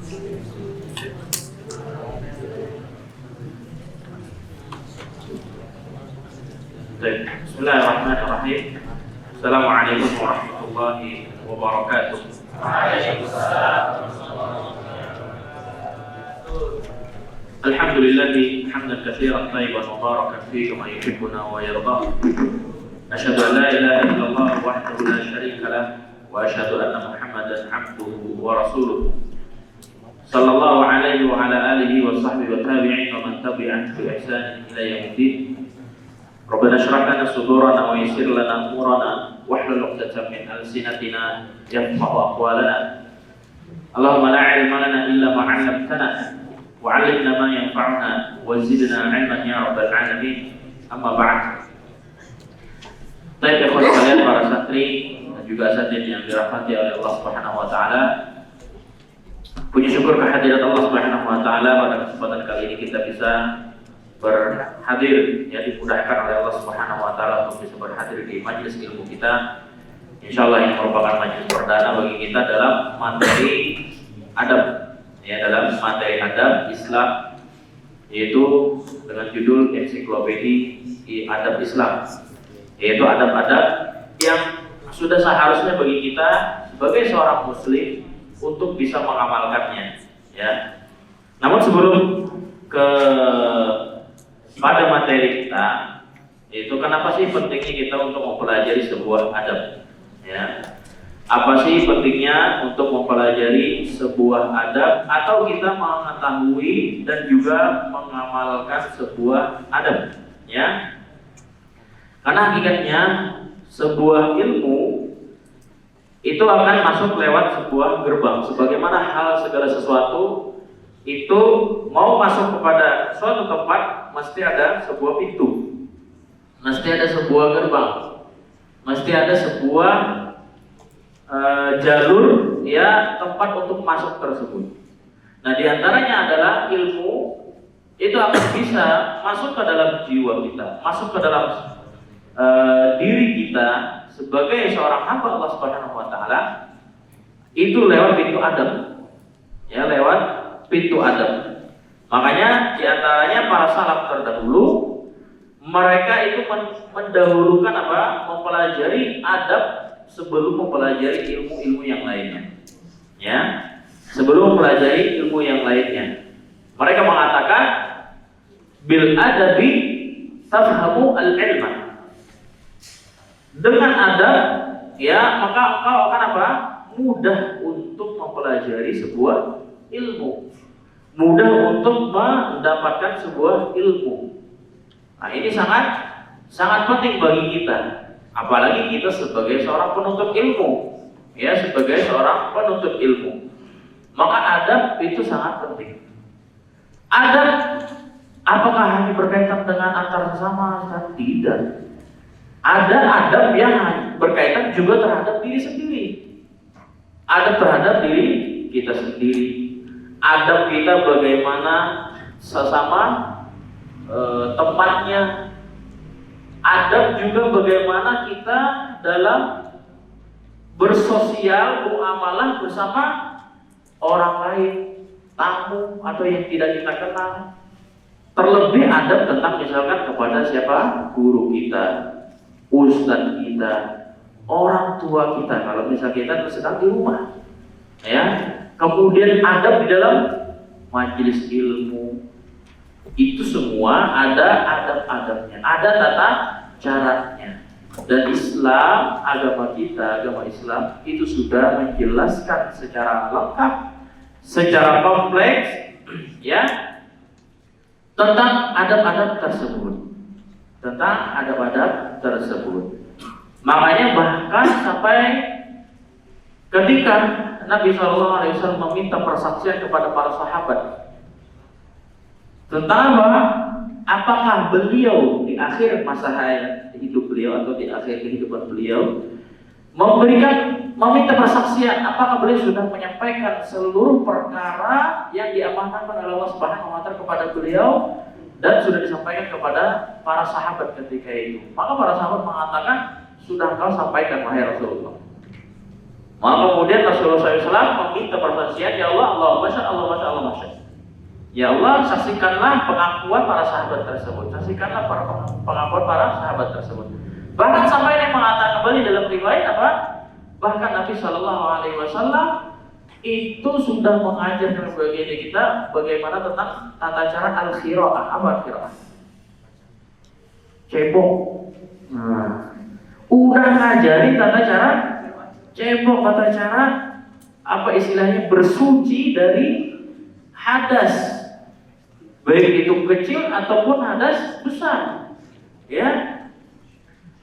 Bismillahirrahmanirrahim. Assalamualaikum warahmatullahi wabarakatuh. Alhamdulillahi hamdan katsiran thayyiban mubarakan fihi kama yuhibbuna wa yarda. Asyhadu an la ilaha illallah wahdahu la syarika lah wa asyhadu anna Muhammadan 'abduhu wa rasuluh. Sallallahu alaihi wa ala alihi wa sahbihi wa tabi'in wa man tabi'ahum bi ihsan ila yaumiddin. Rabbana shrah lana sudurana wa yassir lana umurana wahlul 'uqdatam min alsinatina yafqahu aqwalana. Allahumma la 'ilma lana illa ma 'allamtana wa 'allimna ma yanfa'una wa zidna 'ilman ya rabbal alamin. Amma ba'd. Baik, ikhwan sekalian, para santri dan juga asatidz yang dirahmati oleh Allah Subhanahu wa taala. Puji syukur kehadirat Allah Subhanahu wa taala pada kesempatan kali ini kita bisa berhadir, ya, dimudahkan oleh Allah Subhanahu wa taala untuk bisa berhadir di majelis ilmu kita. Insyaallah ini merupakan majelis perdana bagi kita dalam materi adab, ya, dalam materi adab Islam, yaitu dengan judul Ensiklopedia Adab Islam, yaitu adab-adab yang sudah seharusnya bagi kita sebagai seorang muslim untuk bisa mengamalkannya, ya. Namun sebelum pada materi kita, yaitu kenapa sih pentingnya kita untuk mempelajari sebuah adab, ya? Apa sih pentingnya untuk mempelajari sebuah adab atau kita mengetahui dan juga mengamalkan sebuah adab, ya? Karena hakikatnya sebuah ilmu itu akan masuk lewat sebuah gerbang. Sebagaimana hal segala sesuatu itu mau masuk kepada suatu tempat, mesti ada sebuah pintu, mesti ada sebuah gerbang, mesti ada sebuah jalur, ya, tempat untuk masuk tersebut. Nah, diantaranya adalah ilmu itu akan bisa masuk ke dalam jiwa kita, masuk ke dalam diri kita sebagai seorang hamba Allah Subhanahu wa taala, itu lewat pintu adab, ya, lewat pintu adab. Makanya diantaranya para salaf terdahulu, mereka itu mendahulukan apa? Mempelajari adab sebelum mempelajari ilmu-ilmu yang lainnya, ya. Sebelum mempelajari ilmu yang lainnya, mereka mengatakan bil adabi tafhamu al-ilma. Dengan adab, ya, maka engkau akan apa? Mudah untuk mempelajari sebuah ilmu, mudah untuk mendapatkan sebuah ilmu. Nah, ini sangat penting bagi kita, apalagi kita sebagai seorang penuntut ilmu, ya, sebagai seorang penuntut ilmu. Maka adab itu sangat penting. Adab apakah hanya berkaitan dengan antar sesama? Tidak. Ada adab yang berkaitan juga terhadap diri sendiri. Adab terhadap diri kita sendiri. Adab kita bagaimana sesama tempatnya. Adab juga bagaimana kita dalam bersosial, muamalah bersama orang lain, tamu atau yang tidak kita kenal. Terlebih adab tentang misalkan kepada siapa? Guru kita, ustadz kita, orang tua kita, kalau misalnya kita sedang di rumah, ya. Kemudian adab di dalam majelis ilmu, itu semua ada adab-adabnya, ada tata caranya. Dan Islam, agama kita, agama Islam itu sudah menjelaskan secara lengkap, secara kompleks, ya, tentang adab-adab tersebut, tentang adab-adab tersebut. Makanya bahkan sampai ketika Nabi SAW meminta persaksian kepada para sahabat tentang apa? Apakah beliau di akhir masa hayat hidup beliau atau di akhir kehidupan beliau meminta persaksian, apakah beliau sudah menyampaikan seluruh perkara yang diamanahkan oleh Allah Subhanahu wa taala kepada beliau dan sudah disampaikan kepada para sahabat ketika itu. Maka para sahabat mengatakan, sudah kau sampaikan wahai Rasulullah. Maka kemudian Rasulullah SAW meminta persaksian, ya Allah, Allahumma sya Allah, masya Allah, masya. Ya Allah, saksikanlah pengakuan para sahabat tersebut. Saksikanlah pengakuan para sahabat tersebut. Bahkan sampai yang mengatakan kembali dalam riwayat apa? Bahkan Nabi Shallallahu Alaihi Wasallam itu sudah mengajarkan bagi kita bagaimana tentang tata cara al-qiraah. Apa al-qiraah? Cebok. Udah ngajarin tata cara cebok, tata cara apa istilahnya bersuci dari hadas. Baik itu kecil ataupun hadas besar, ya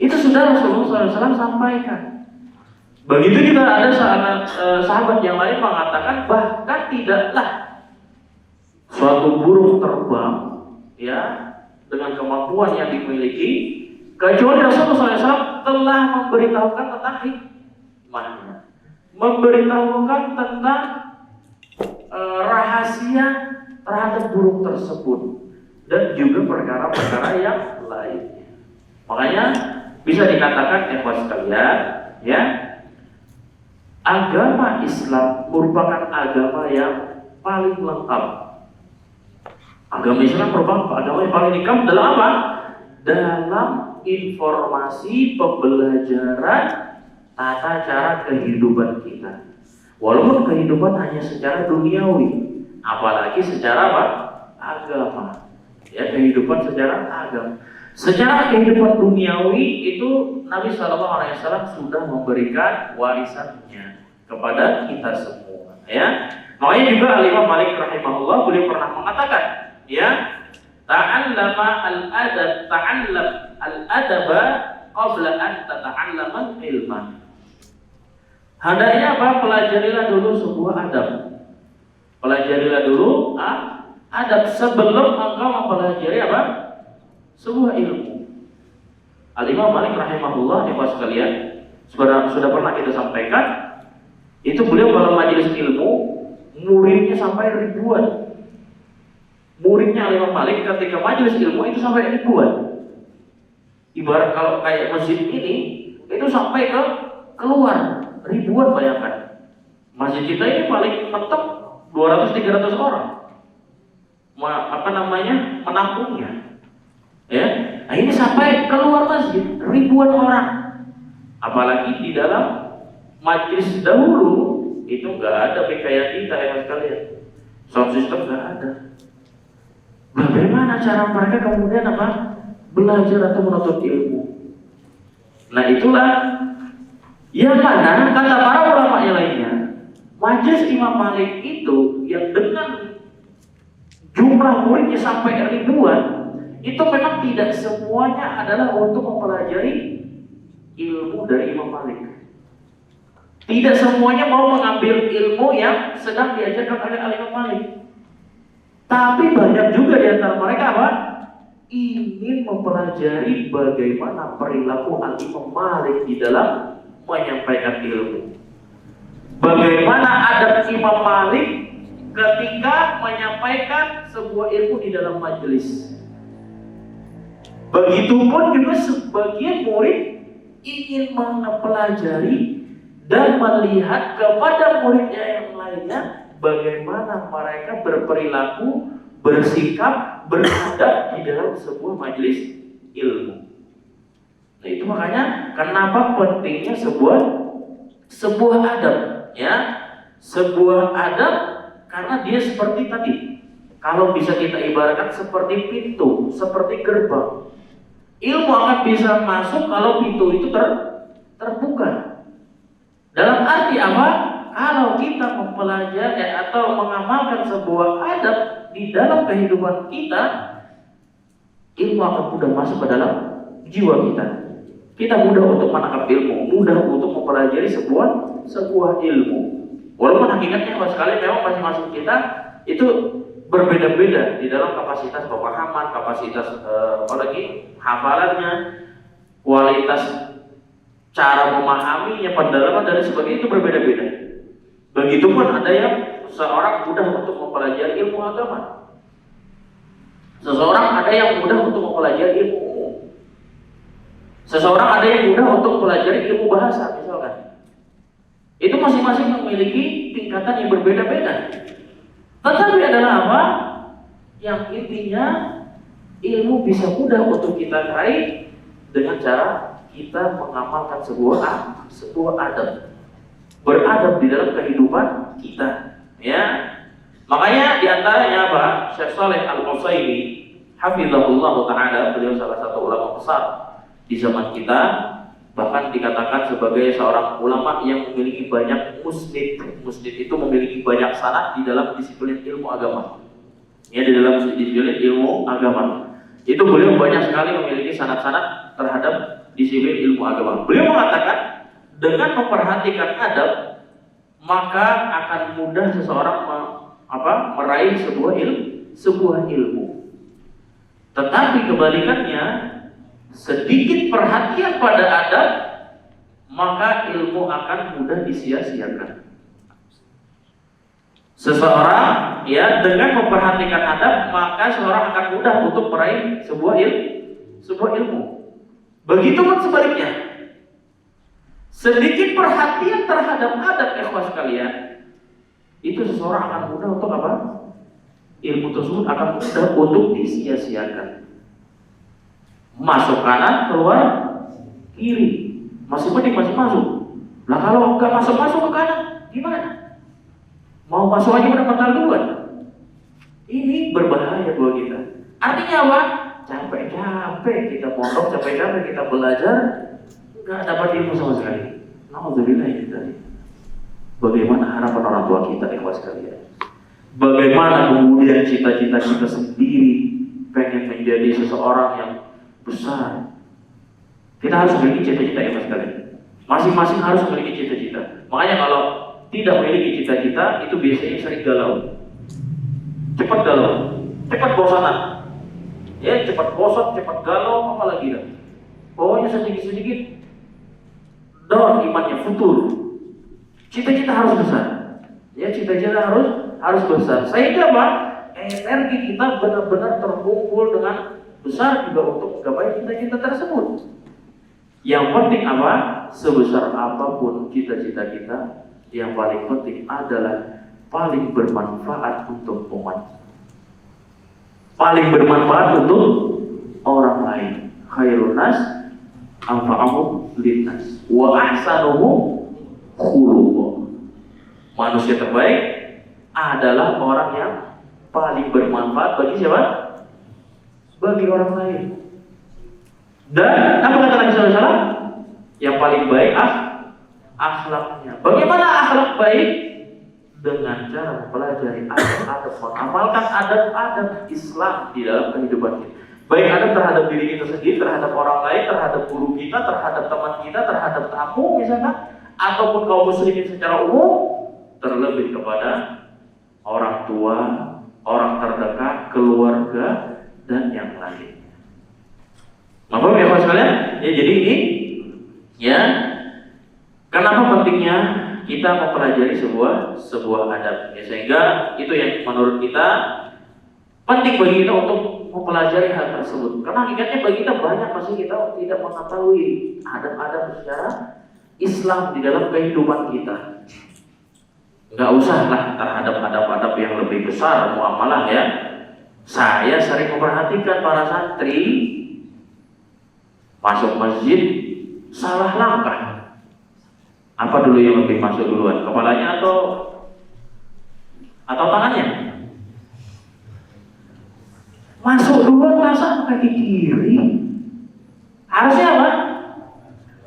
itu sudah Rasulullah SAW sampaikan. Begitu juga ada sahabat yang lain mengatakan bahkan tidaklah suatu burung terbang, ya dengan kemampuan yang dimiliki kecuali Rasulullah SAW telah memberitahukan tentang hikmahnya, memberitahukan tentang rahasia terhadap burung tersebut dan juga perkara-perkara yang lainnya. Makanya bisa dikatakan ikhwas sekalian, ya, agama Islam merupakan agama yang paling lengkap. Agama Islam merupakan agama yang paling lengkap dalam apa? Dalam informasi pembelajaran tata cara kehidupan kita. Walaupun kehidupan hanya secara duniawi, apalagi secara apa? Agama. Ya, kehidupan secara agama. Secara kehidupan duniawi itu Nabi Shallallahu Alaihi Wasallam sudah memberikan warisannya kepada kita semua. Ya, makanya juga Al-Imam Malik rahimahullah beliau pernah mengatakan, ya, ta'allama al-adab, ta'allam al-adaba qabla an tata'allama al-ilma. Hendaknya apa? Pelajarilah dulu sebuah adab. Pelajarilah dulu adab sebelum engkau mempelajari apa? Sebuah ilmu. Al-Imam Malik rahimahullah, ikhwas sekalian, sudah pernah kita sampaikan, itu beliau kalau majelis ilmu muridnya sampai ribuan. Muridnya Al-Imam Malik ketika majelis ilmu itu sampai ribuan. Ibarat kalau kayak masjid ini itu sampai ke keluar ribuan, bayangkan. Masjid kita ini paling mentok 200-300 orang. Menampungnya. Ya, nah ini sampai keluar masjid ribuan orang. Apalagi di dalam majlis dahulu itu nggak ada kayak kita ya sekalian. Sound system nggak ada. Bagaimana cara mereka kemudian apa? Belajar atau menuntut ilmu. Nah itulah yang mana kata para ulama yang lainnya, majlis Imam Malik itu yang dengan jumlah muridnya sampai ribuan, itu memang tidak semuanya adalah untuk mempelajari ilmu dari Imam Malik. Tidak semuanya mau mengambil ilmu yang sedang diajarkan oleh Imam Malik. Tapi banyak juga di antara mereka apa? Ingin mempelajari bagaimana perilaku Imam Malik di dalam menyampaikan ilmu. Bagaimana adab Imam Malik ketika menyampaikan sebuah ilmu di dalam majelis. Begitupun juga sebagian murid ingin mempelajari dan melihat kepada muridnya yang lainnya bagaimana mereka berperilaku, bersikap, beradab di dalam sebuah majelis ilmu. Nah itu makanya kenapa pentingnya sebuah adab, ya, sebuah adab karena dia seperti tadi. Kalau bisa kita ibaratkan seperti pintu, seperti gerbang. Ilmu akan bisa masuk kalau pintu itu terbuka. Dalam arti apa? Kalau kita mempelajari atau mengamalkan sebuah adab di dalam kehidupan kita, ilmu akan mudah masuk ke dalam jiwa kita. Kita mudah untuk menangkap ilmu, mudah untuk mempelajari sebuah ilmu. Walaupun hakikatnya sekali memang masing-masing kita itu berbeda-beda di dalam kapasitas pemahaman, kapasitas apalagi hafalannya, kualitas cara memahaminya, pendalaman dan sebagainya itu berbeda-beda. Begitupun ada yang seorang mudah untuk mempelajari ilmu agama, seseorang ada yang mudah untuk mempelajari ilmu umum, seseorang ada yang mudah untuk mempelajari ilmu bahasa misalkan. Itu masing-masing memiliki tingkatan yang berbeda-beda. Tetapi adalah apa? Yang intinya ilmu bisa mudah untuk kita raih dengan cara kita mengamalkan sebuah adab, beradab di dalam kehidupan kita. Ya, makanya diantaranya apa? Syekh Shalih Al-Utsaimin, hafizahullah taala, beliau salah satu ulama besar di zaman kita, bahkan dikatakan sebagai seorang ulama yang memiliki banyak musnid. Musnid itu memiliki banyak sanad di dalam disiplin ilmu agama. Ya, di dalam disiplin ilmu agama itu beliau banyak sekali memiliki sanad-sanad terhadap disiplin ilmu agama. Beliau mengatakan dengan memperhatikan adab maka akan mudah seseorang meraih sebuah ilmu. Tetapi kebalikannya, sedikit perhatian pada adab maka ilmu akan mudah disia-siakan. Seseorang ya dengan memperhatikan adab maka seseorang akan mudah untuk meraih sebuah ilmu. Begitupun sebaliknya, sedikit perhatian terhadap adab ikhwas sekalian, itu seseorang akan mudah untuk apa? Ilmu tersebut akan mudah untuk disia-siakan. Masuk kanan, keluar kiri, masih mending masih masuk. Lah kalau nggak masuk ke kanan, gimana? Mau masuk aja udah mental duluan. Ini berbahaya buat kita. Artinya apa? Capek-capek kita pondok, capek-capek kita belajar, nggak dapat ilmu sama sekali. Alhamdulillah itu tadi. Bagaimana harapan orang tua kita ikhwas sekalian? Bagaimana kemudian cita-cita kita sendiri pengen menjadi seseorang yang besar? Kita harus memiliki cita-cita ikhwas sekalian. Masing-masing harus memiliki cita-cita. Makanya kalau tidak memiliki cita-cita itu biasanya sering galau, cepat bosanan, ya cepat bosan, cepat galau, apalagi dah. Pokoknya sedikit-sedikit down imannya, futur. Cita-cita harus besar, ya cita-cita harus besar. Sehingga apa? Energi kita benar-benar terkumpul dengan besar juga untuk menggapai cita-cita tersebut. Yang penting apa? Sebesar apapun cita-cita kita, yang paling penting adalah paling bermanfaat untuk umat, paling bermanfaat untuk orang lain. Khairun nas anfa'uhum linnas wa ahsanuhum khuluqa. Manusia terbaik adalah orang yang paling bermanfaat bagi siapa? Bagi orang lain. Dan apa kata Nabi SAW? Yang paling baik akhlaknya. Bagaimana akhlak baik? Dengan cara mempelajari adab-adab, mengamalkan adab-adab Islam di dalam kehidupan kita. Baik adab terhadap diri kita sendiri, terhadap orang lain, terhadap guru kita, terhadap teman kita, terhadap tamu misalkan, ataupun kaum muslimin secara umum, terlebih kepada orang tua, orang terdekat, keluarga, dan yang lain. Maaf ya sekalian? Ya, jadi ini ya, kenapa pentingnya kita mempelajari sebuah adab, ya, sehingga itu yang menurut kita penting bagi kita untuk mempelajari hal tersebut. Karena hakikatnya bagi kita banyak masih kita tidak mengetahui adab-adab secara Islam di dalam kehidupan kita. Nggak usahlah terhadap adab-adab yang lebih besar muamalah ya. Saya sering memperhatikan para santri masuk masjid salah langkah. Apa dulu yang lebih masuk duluan? Kepalanya atau tangannya? Masuk duluan masa kaki kiri? Harusnya apa?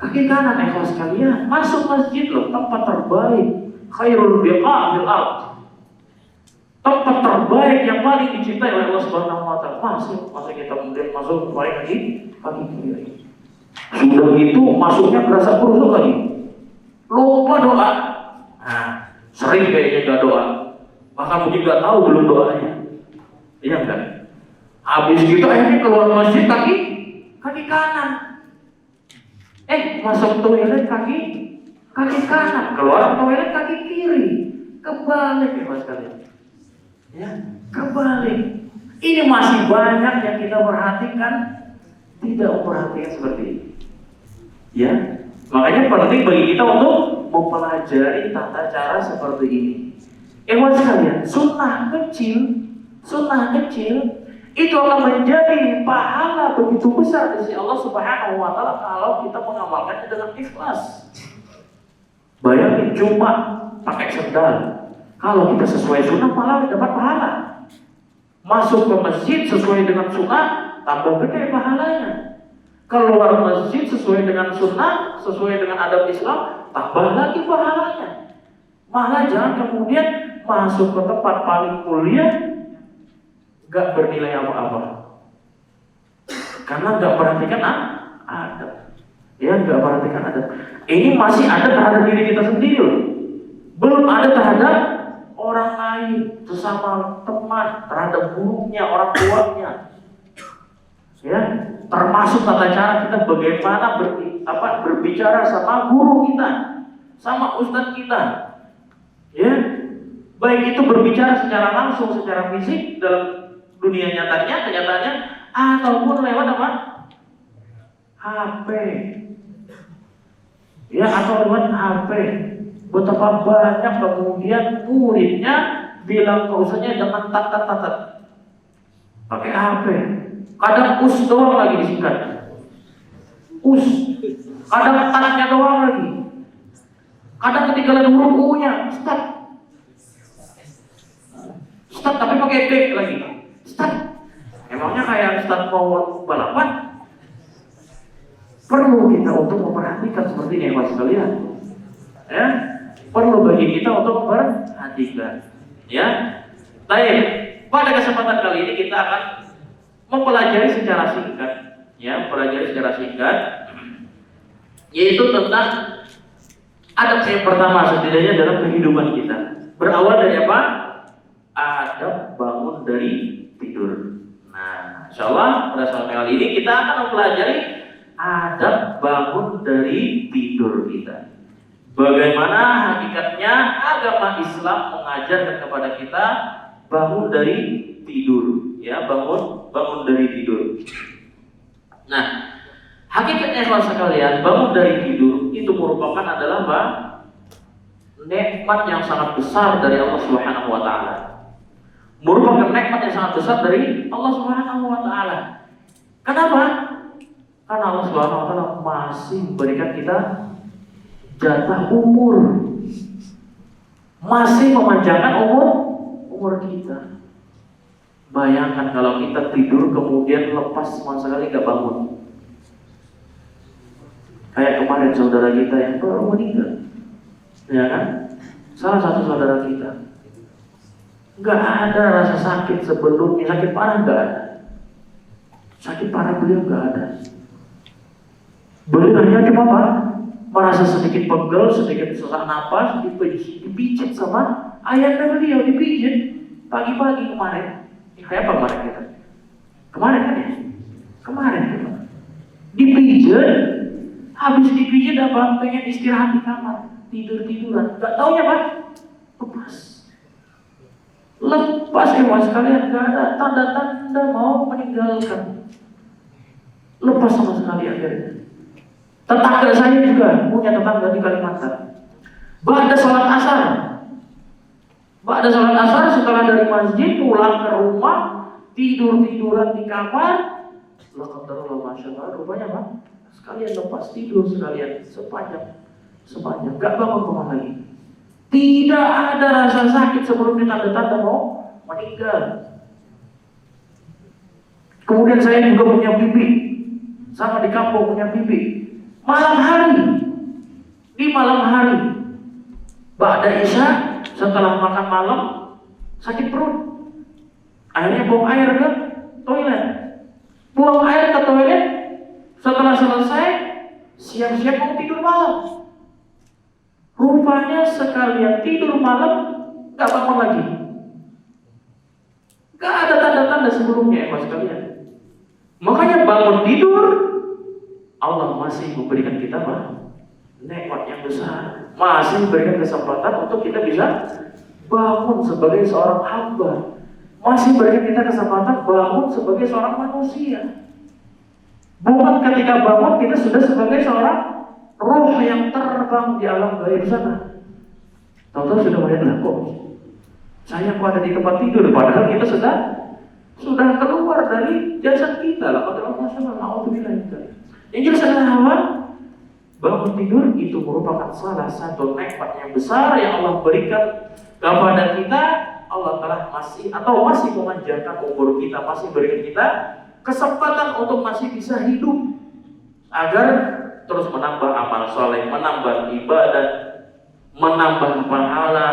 Kaki kanan ikhlas sekalian. Masuk masjid loh, tempat terbaik. Khairul biqa' fil ard. Tempat terbaik yang paling dicintai oleh Allah Subhanahu wa taala. Masa kita kemudian masuk kaki kiri. Sudah itu masuknya berasa kurus lagi. Lupa doa. Nah, sering kayaknya gak doa. Bahkan mungkin gak tahu belum doanya. Iya kan? Habis gitu akhirnya keluar masjid kaki kanan. Masuk toilet kaki kanan. Keluar toilet kaki kiri. Kebalik ya mas kalian. Ya, kebalik. Ini masih banyak yang kita perhatikan tidak memperhatikan seperti ini. Ya. Makanya penting bagi kita untuk mempelajari tata cara seperti ini. Sekalian, sunnah kecil itu akan menjadi pahala begitu besar di sisi Allah Subhanahu wa Ta'ala kalau kita mengamalkannya dengan ikhlas. Bayangin cuma pakai sendal, kalau kita sesuai sunnah malah dapat pahala. Masuk ke masjid sesuai dengan sunnah, tambah gede pahalanya. Keluar masjid sesuai dengan sunnah, sesuai dengan adab Islam, tambah lagi pahalanya. Malah jangan kemudian masuk ke tempat paling mulia gak bernilai apa-apa, karena gak perhatikan adab. Gak perhatikan adab. Ini masih ada terhadap diri kita sendiri loh. Belum ada terhadap orang lain, sesama teman, terhadap gurunya, orang tuanya. Termasuk tata cara kita bagaimana berbicara sama guru kita, sama ustadz kita. Baik itu berbicara secara langsung, secara fisik dalam dunia kenyataannya, ataupun lewat apa? HP. Atau lewat HP. Betapa banyak kemudian muridnya bilang ke ustadznya dengan tat. Pakai HP. Kadang us doang lagi disingkat. Kadang tatnya doang lagi. Kadang ketinggalan huruf U-nya, Ustaz tapi pakai D lagi. Ustaz, emangnya kayak Ustaz mau balapan? Perlu kita untuk memperhatikan seperti ini, Mas sekalian. Perlu bagi kita untuk memperhatikan. Baik, pada kesempatan kali ini kita akan mempelajari secara singkat, yaitu tentang adab yang pertama setidaknya dalam kehidupan kita. Berawal dari apa? Adab bangun dari tidur. Nah, insyaallah pada saat kali ini kita akan mempelajari adab bangun dari tidur kita. Bagaimana hakikatnya agama Islam mengajarkan kepada kita bangun dari tidur, bangun dari tidur. Nah, hakikatnya sekalian, bangun dari tidur itu merupakan adalah nikmat yang sangat besar dari Allah Subhanahu wa Ta'ala. Merupakan nikmat yang sangat besar dari Allah Subhanahu wa Ta'ala. Kenapa? Karena Allah Subhanahu wa Ta'ala masih memberikan kita jatah umur, masih memanjangkan umur kita. Bayangkan kalau kita tidur kemudian lepas sama sekali gak bangun. Kayak kemarin saudara kita yang baru meninggal, salah satu saudara kita, gak ada rasa sakit sebelumnya, sakit parah gak ada. Sakit parah beliau gak ada. Beliau hanya cuma merasa sedikit pegel, sedikit sesak napas, dipijit sama ayahnya beliau, dipijit pagi-pagi kemarin. Kayak apa kemarin kita? Kemarin kan ya? Kemarin kita dipijit, habis dipijit apa? Pengen istirahat di kamar, tidur-tiduran. Gak taunya apa? Lepas sekalian, gak ada tanda-tanda mau meninggalkan. Lepas sama sekali akhirnya. Tetangga saya juga punya tetangga di Kalimantan. Ba'da sholat asar setelah dari masjid pulang ke rumah, tidur-tiduran di kamar. Alhamdulillah, masya Allah, rupanya apa? Sekalian lepas tidur sekalian sepanjang, gak bangun lagi. Tidak ada rasa sakit sebelumnya, tanda-tanda mau meninggal. Kemudian saya juga punya bibi, sama di kampung punya bibi. Di malam hari, ba'da isya, setelah makan malam, sakit perut. Akhirnya buang air ke toilet. Buang air ke toilet, setelah selesai, siap-siap mau tidur malam. Rupanya sekalian tidur malam, gak bangun lagi. Gak ada tanda-tanda sebelumnya, sekalian. Makanya bangun tidur, Allah masih memberikan kita nikmat yang besar, masih memberikan kesempatan untuk kita bisa bangun sebagai seorang hamba, masih memberikan kita kesempatan bangun sebagai seorang manusia. Bukan ketika bangun kita sudah sebagai seorang roh yang terbang di alam gaib sana. Tahu-tahu sudah melihat, lah kok saya kok ada di tempat tidur, padahal kita sudah keluar dari jasad kita lah. Kalau masalah naudzubillah. Yang jelas adalah bangun tidur itu merupakan salah satu nikmat yang besar yang Allah berikan kepada kita. Allah telah masih memanjangkan umur kita, masih berikan kita kesempatan untuk masih bisa hidup agar terus menambah amal soleh, menambah ibadah, menambah pahala,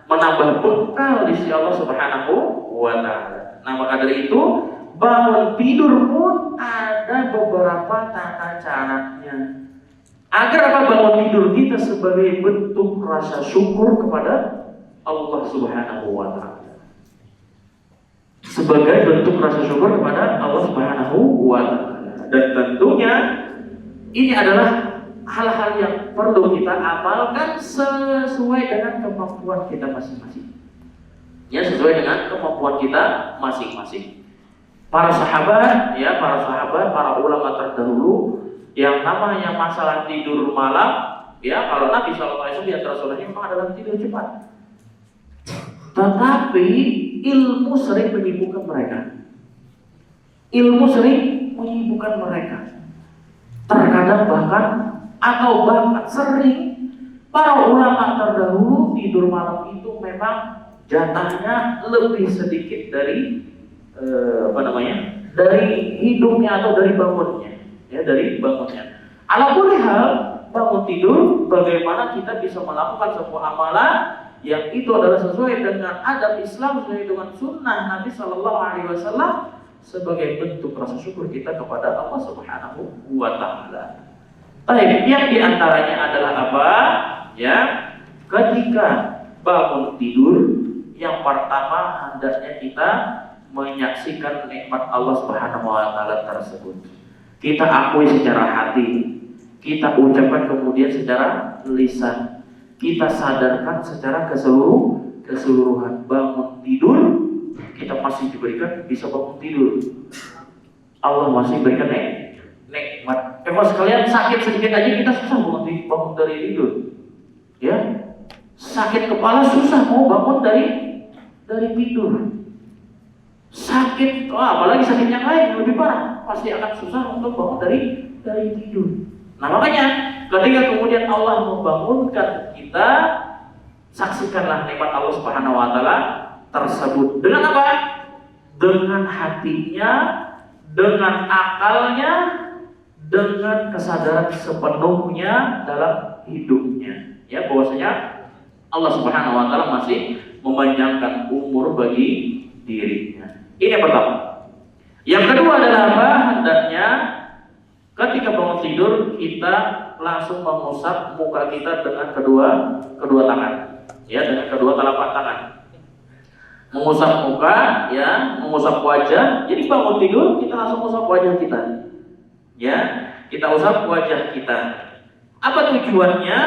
menambah bekal di sisi Allah Subhanahu wa Ta'ala. Nah, maka dari itu bangun tidur pun ada beberapa tata caranya. Agar apa? Bangun tidur kita sebagai bentuk rasa syukur kepada Allah Subhanahu wa Ta'ala. Sebagai bentuk rasa syukur kepada Allah Subhanahu wa Ta'ala. Dan tentunya ini adalah hal-hal yang perlu kita amalkan sesuai dengan kemampuan kita masing-masing. Ya, sesuai dengan kemampuan kita masing-masing. Para sahabat, para ulama terdahulu yang namanya masalah tidur malam, ya, kalau Nabi SAW di antara sunnahnya memang adalah tidur cepat. Tetapi ilmu sering menyibukkan mereka. Terkadang bahkan sering para ulama terdahulu tidur malam itu memang jatahnya lebih sedikit dari dari hidupnya atau dari bangunnya. Ya, dari bangunnya. Alapun hal bangun tidur, bagaimana kita bisa melakukan sebuah amalan yang itu adalah sesuai dengan adab Islam, sesuai dengan sunnah Nabi Sallallahu Alaihi Wasallam sebagai bentuk rasa syukur kita kepada Allah Subhanahu wa Ta'ala. Baik, yang diantaranya adalah apa? Ya, ketika bangun tidur, yang pertama hendaknya kita menyaksikan nikmat Allah Subhanahu wa Ta'ala tersebut. Kita akui secara hati, kita ucapkan kemudian secara lisan, kita sadarkan secara keseluruhan. Bangun tidur, kita masih diberikan bisa bangun tidur. Allah masih berikan nikmat. Kalau sekalian sakit sedikit aja kita susah bangun dari tidur. Ya, sakit kepala susah mau bangun dari tidur. Sakit, apalagi sakit yang lain yang lebih parah, pasti akan susah untuk bangun dari tidur. Nah, makanya ketika kemudian Allah membangunkan kita, saksikanlah nikmat Allah Subhanahu wa Ta'ala tersebut. Dengan apa? Dengan hatinya, dengan akalnya, dengan kesadaran sepenuhnya dalam hidupnya. Ya, bahwasanya Allah Subhanahu wa Ta'ala masih memanjangkan umur bagi dirinya. Ini yang pertama. Yang kedua adalah apa? Hendaknya ketika bangun tidur kita langsung mengusap muka kita dengan kedua tangan. Ya, dengan kedua telapak tangan. Mengusap muka, ya, mengusap wajah. Jadi bangun tidur kita langsung usap wajah kita. Ya, kita usap wajah kita. Apa tujuannya?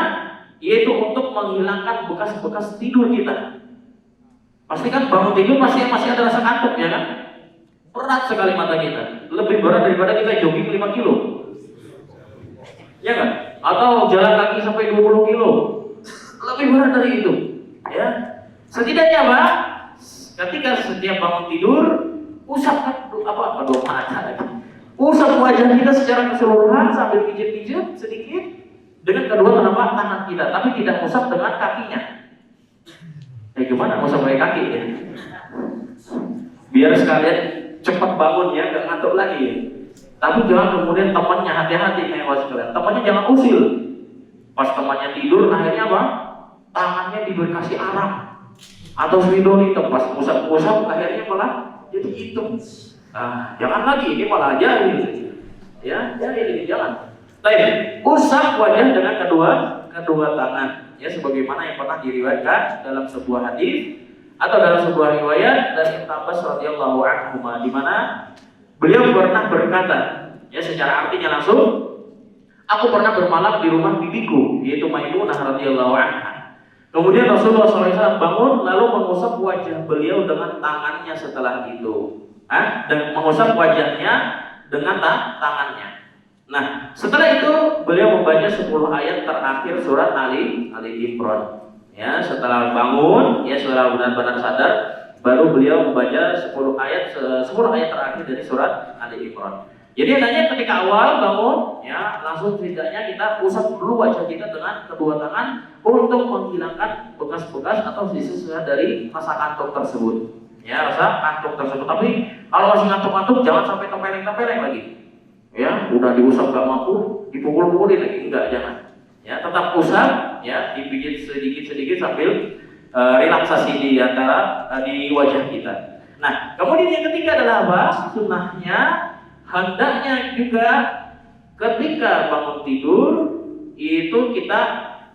Yaitu untuk menghilangkan bekas-bekas tidur kita. Pasti kan bangun tidur masih ada rasa kantuk, ya kan? Berat sekali mata kita. Lebih berat daripada kita jogging 5 kilo. Ya kan? Atau jalan kaki sampai 20 kilo. Lebih berat dari itu. Ya. Setidaknya apa? Ketika setiap bangun tidur, usap kedua mata lagi. Usap wajah kita secara keseluruhan sambil pijit-pijit sedikit dengan kedua telapak tangan kita, tapi tidak usap dengan kakinya. Gimana? Usap pakai kaki ya? Biar sekalian cepat bangun ya, gak ngantuk lagi ya. Tapi jangan kemudian temannya, hati-hati nih sekalian. Temannya jangan usil. Pas temannya tidur, akhirnya apa? Tangannya diberi kasih arak atau spidol hitam. Pas usap-usap, akhirnya malah jadi hitam. Jangan lagi, ini malah jahil. Ya, jahil, jangan. Baik, usap wajah dengan kedua tangan. Ya, sebagaimana yang pernah diriwayatkan dalam sebuah hadis atau dalam sebuah riwayat dari Ibnu Abbas radhiyallahu anhu, di mana beliau pernah berkata, ya, secara artinya langsung, aku pernah bermalam di rumah bibiku, yaitu Maimunah radhiyallahu anha. Kemudian Rasulullah SAW bangun lalu mengusap wajah beliau dengan tangannya setelah itu, dan mengusap wajahnya dengan tangannya. Nah, setelah itu beliau membaca 10 ayat terakhir surat Ali Imran. Ya, setelah bangun, ya setelah benar-benar sadar, baru beliau membaca 10 ayat terakhir dari surat Ali Imran. Jadi adanya ketika awal bangun, ya langsung setidaknya kita usap dulu wajah kita dengan kedua tangan untuk menghilangkan bekas-bekas atau sisa-sisa dari rasa kantuk tersebut. Ya, rasa kantuk tersebut. Tapi kalau masih ngantuk-ngantuk, jangan sampai tempeleng-tempeleng lagi. Ya, udah diusap gak mampu, dipukul-pukulin lagi, enggak, jangan. Ya, tetap usap, ya, dipijit sedikit-sedikit sambil relaksasi di antara di wajah kita. Nah, kemudian yang ketiga adalah apa? Sunnahnya hendaknya juga ketika bangun tidur itu kita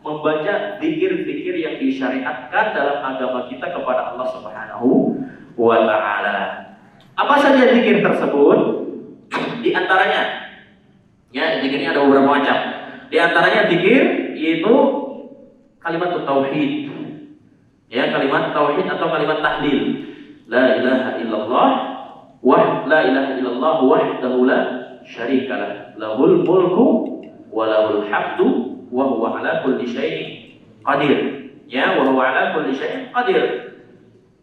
membaca zikir-zikir yang disyariatkan dalam agama kita kepada Allah Subhanahu wa taala. Apa saja zikir tersebut? Di antaranya, ya zikirnya ada beberapa macam. Di antaranya zikir yaitu kalimat tauhid. Ya, kalimat tauhid atau kalimat tahlil. La ilaha illallah la ilaha illallah wahdahu la syarikalah. Lahul mulku wa lahul hamdu wa huwa ala kulli syai'in qadir. Ya, wa huwa ala kulli syai'in qadir.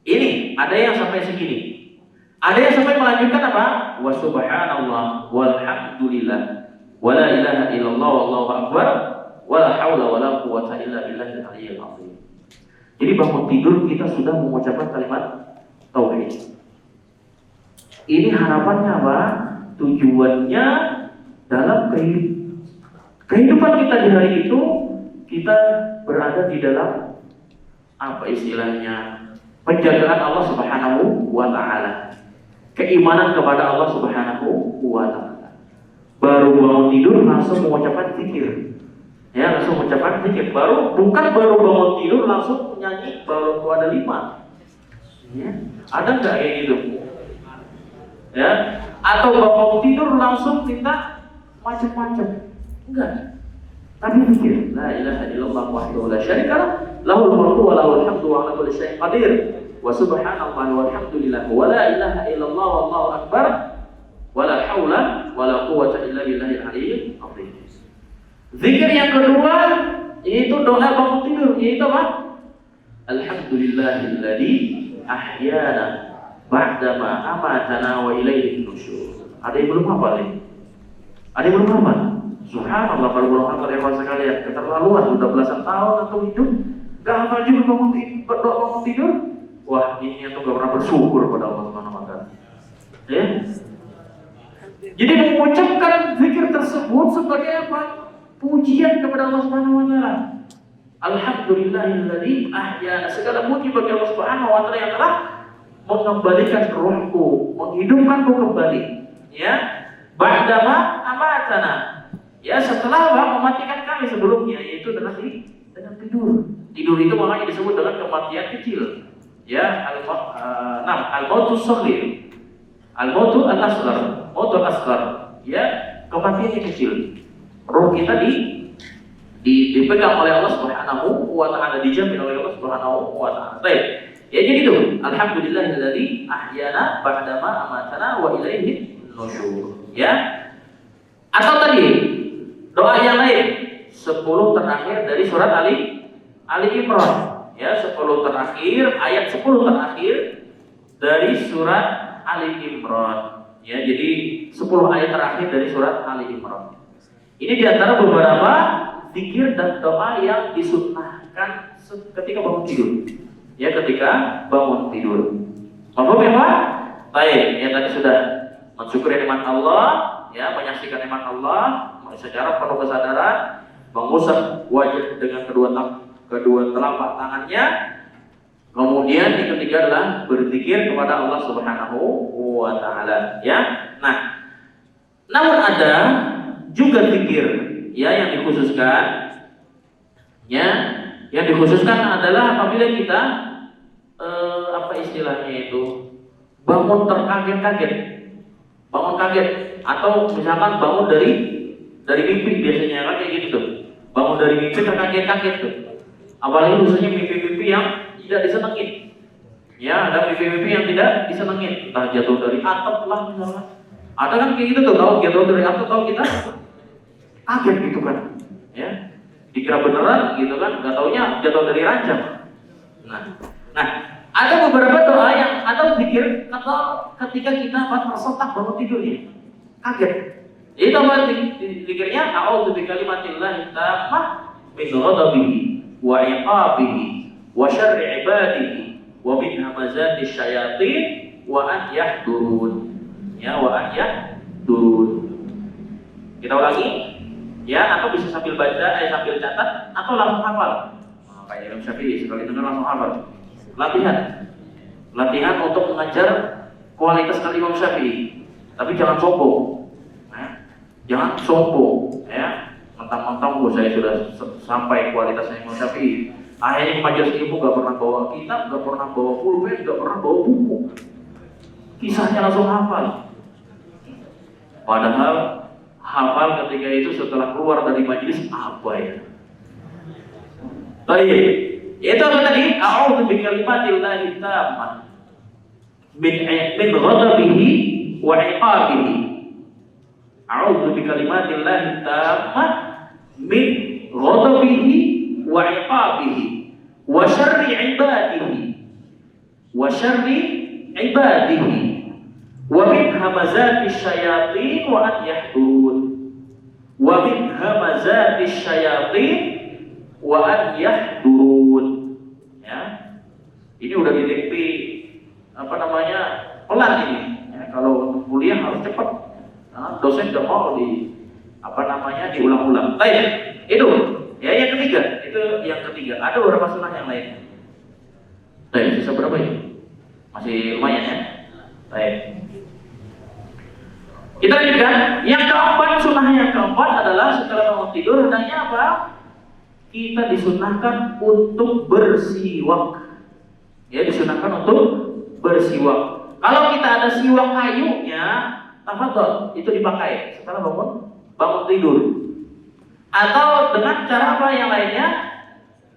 Ini ada yang sampai segini. Ada yang sampai melanjutkan apa? Wa subhanallah walhamdulillah wa la ilaha illallah wallahu akbar wa la haula wa la quwwata illa billahil aliyyil azim. Jadi bangun tidur kita sudah mengucapkan kalimat tauhid. Ini harapannya apa? Tujuannya dalam kehidupan kita di hari itu kita berada di dalam apa istilahnya? Penjagaan Allah Subhanahu wa taala. Keimanan kepada Allah Subhanahu wa taala. Baru bangun tidur langsung mengucapkan zikir. Ya, langsung mengucapkan zikir. Bukan baru bangun tidur langsung nyanyi baru ada 5. Ya, ada enggak kayak gitu? Ya, atau bangun tidur langsung minta macam-macam. Enggak. Tapi zikir. La ilaha illallah wahdahu la syarikalah, lahul mulku wa lahul hamdu wa ala kulli syai'in qadir. Wa subhanallahi walhamdulillah wa la ilaha illallah wallahu akbar wa la haula wa la quwwata illa billahil aliyyil azim. Zikir yang kedua yaitu doa bangun tidur, yaitu apa? Alhamdulillahilladzi ahyana ba'dama amatana wa ilaihin nusyur. Ada yang belum hafal nih? Ada yang belum hafal? Subhanallah, para ulama karyawan sekalian, keterlaluan sudah belasan tahun atau hidup gak hafal juga bangun tidur. Wah, ini tuh gak pernah bersyukur pada Allah Subhanahu wa taala. Ya. Jadi mengucapkan zikir tersebut sebagai apa? Pujian kepada Allah Subhanahu wa taala. Alhamdulillahilladzi ahyana. Segala puji bagi Allah Subhanahu wa taala yang telah mengembalikan ruhku, menghidupkanku kembali. Ya. Ba'dama amatana. Ya, setelah Allah mematikan kami sebelumnya, yaitu dengan tidur. Tidur itu makanya disebut dengan kematian kecil. Ya, al-mautus shaghir. Al-mautu al-asghar, mautul asghar. Ya, kematian yang kecil. Roh kita dipegang oleh Allah Subhanahu wa taala, dijamin oleh Allah Subhanahu wa taala. Baik. Ya, jadi itu, alhamdulillahilladzi ahyana ba'dama amatana wa ilaihin nusyur. Ya. Atau tadi doa yang lain 10 terakhir dari surat Ali Imran. Ya, 10 terakhir, ayat 10 terakhir dari surat Ali Imran. Ya, jadi 10 ayat terakhir dari surat Ali Imran. Ini diantara beberapa zikir dan doa yang disunnahkan ketika bangun tidur. Ya, ketika bangun tidur. Paham ya, Pak? Baik, ya tadi sudah mensyukuri nikmat Allah, ya, menyaksikan nikmat Allah secara penuh kesadaran, mengusap wajah dengan kedua telapak tangannya. Kemudian yang ketiga adalah berzikir kepada Allah Subhanahu wa taala, ya. Nah, namun ada juga zikir ya yang dikhususkan, ya, yang dikhususkan adalah apabila kita apa istilahnya itu bangun terkaget-kaget, bangun kaget, atau misalkan bangun dari mimpi, biasanya kan kayak gitu tuh, bangun dari mimpi terkaget-kaget tuh. Apalagi khususnya mimpi-mimpi yang tidak disenengin. Ya, ada mimpi-mimpi yang tidak disenengin, entah jatuh dari atap lah misalnya. Ada kan kayak gitu tuh, tahu jatuh dari atap tahu kita? Kaget gitu kan, ya, dikira beneran gitu kan, nggak taunya jatuh dari ranjang. Nah, ada beberapa doa yang atau zikir atau ketika kita tersentak bangun tidurnya, kaget. Itu apa zikirnya? A'udzu bikalimatillahit tammah min ghadabihi wa iqabihi wa syarri ibadihi wa min hamazati syayatin wa an yahdurun. Ya, wa an yahdurun. Kita ulangi. Ya, atau bisa sambil baca, sambil catat, atau langsung hafal. Kayak Imam Syafi'i, sekali dengar langsung hafal. Latihan untuk mengajar kualitas kali Imam Syafi'i. Tapi jangan sombong. Jangan sombong. Ya, mentang-mentang saya sudah sampai kualitasnya Imam Syafi'i. Akhirnya di majelis ilmu gak pernah bawa kitab, gak pernah bawa pulpen, gak pernah bawa buku. Kisahnya langsung hafal. Padahal hafal ketika itu setelah keluar dari majelis apa ya? Baik, itu apa tadi? A'udzu bikalimatillahi tammah min ghadabihi wa iqabihi. A'udzu bikalimatillahi tammah min ghadabihi wa iqabihi wa syarri ibadihi wa min hamazati syayatin wa an yahdurun wa min hamazati syayatin wa an yahdurun. Ya, ini udah didikti pelan ini. Ya, kalau untuk kuliah harus cepat. Karena dosen nggak mau diulang-ulang. Baik, itu. Ya, yang ketiga. Itu yang ketiga. Ada beberapa sunnah yang lain. Baik, sisa berapa ini? Masih lumayan ya. Baik. Kita lanjutkan. Yang keempat, sunnah yang keempat adalah setelah bangun tidur hendaknya apa? Kita disunahkan untuk bersiwak. Ya, disunahkan untuk bersiwak. Kalau kita ada siwak kayunya, tafadhol, itu dipakai setelah bangun tidur. Atau dengan cara apa yang lainnya?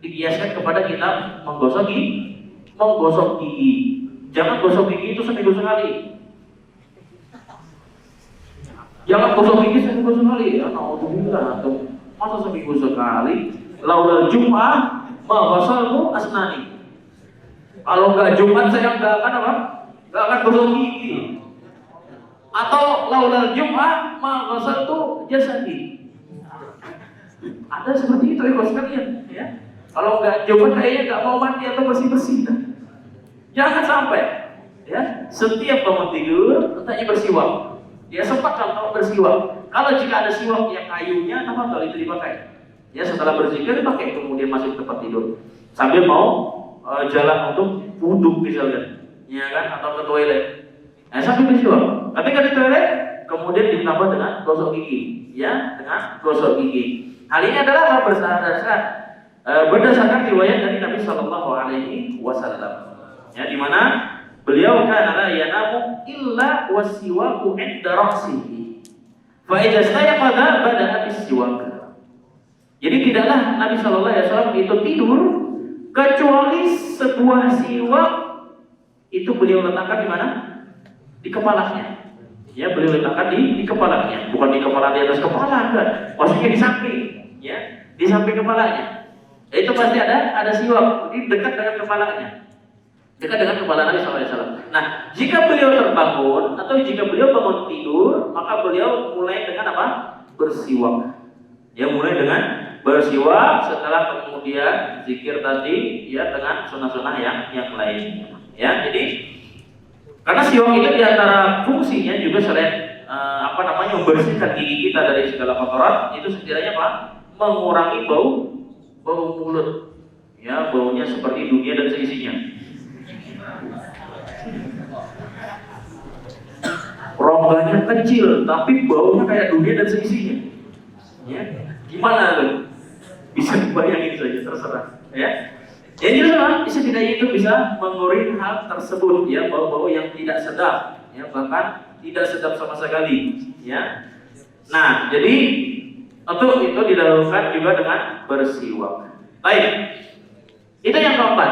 Dibiasakan kepada kita menggosok gigi. Jangan gosok gigi itu seminggu sekali. Jangan gosok gigi seminggu sekali. Ya, naudzubillah tuh. Masa seminggu sekali? Laulal Jum'ah ma ghasaltu asnani. Kalau enggak Jumat saya enggak akan gosok gigi. Atau laulal Jum'ah ma ghasaltu jasadi. Ada seperti itu ya sekalian, ya. Kalau enggak Jumat kayaknya enggak mau mandi atau bersih-bersih. Jangan sampai, ya. Setiap bangun tidur hendaknya bersiwak. Ya, sempat kalau bersiwak. Kalau jika ada siwak yang kayunya, tafadhol itu dipakai. Ya, setelah berzikir dipakai, kemudian masuk ke tempat tidur. Sambil mau jalan untuk wudhu misalnya, ya kan, atau ke toilet. Nah, sambil bersiwak. Ketika di toilet, kemudian ditambah dengan gosok gigi, ya, dengan gosok gigi. Hal ini adalah berdasarkan riwayat dari Nabi Shallallahu Alaihi Wasallam. Ya, di mana beliau kana yanamu illa wasiwaku inda ra'sihi. Fa idza stayaqadha bada'a bis-siwak. Jadi tidaklah Nabi Shallallahu Alaihi Wasallam itu tidur kecuali sebuah siwak itu beliau letakkan di mana? Di kepalanya. Ya, beliau letakkan di kepalanya, bukan di kepala, di atas kepala, enggak. Maksudnya di samping, ya, di samping kepalanya. Itu pasti ada siwak di dekat dengan kepalanya. Dekat dengan kepala Nabi SAW. Nah, jika beliau terbangun atau jika beliau bangun tidur, maka beliau mulai dengan apa? Bersiwak. Ya, mulai dengan bersiwak, setelah kemudian zikir tadi, ya, dengan sunnah-sunnah yang lain. Ya, jadi karena siwak itu diantara fungsinya juga selain membersihkan gigi kita dari segala kotoran, itu setidaknya apa? Mengurangi bau mulut. Ya, baunya seperti dunia dan seisinya. Rongganya kecil, tapi baunya kayak dunia dan seisinya. Ya, gimana tuh? Bisa dibayangin saja, terserah. Ya, jadi setidaknya itu bisa mengurangi hal tersebut, ya, bau-bau yang tidak sedap, ya, bahkan tidak sedap sama sekali. Ya, nah, jadi untuk itu didahulukan juga dengan bersiwak. Baik, itu yang keempat.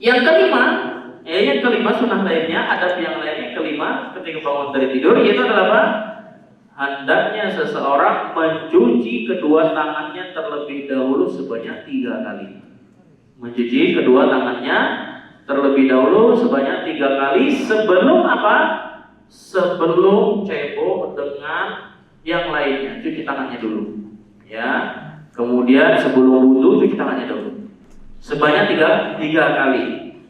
Yang kelima sunnah lainnya, adab yang lainnya kelima ketika bangun dari tidur, yaitu adalah apa? hendaknya seseorang mencuci kedua tangannya terlebih dahulu sebanyak 3 kali. Mencuci kedua tangannya terlebih dahulu sebanyak 3 kali sebelum apa? Sebelum cebok dengan yang lainnya, cuci tangannya dulu. Ya. Kemudian sebelum wudu cuci tangannya dulu. Sebanyak 3 kali.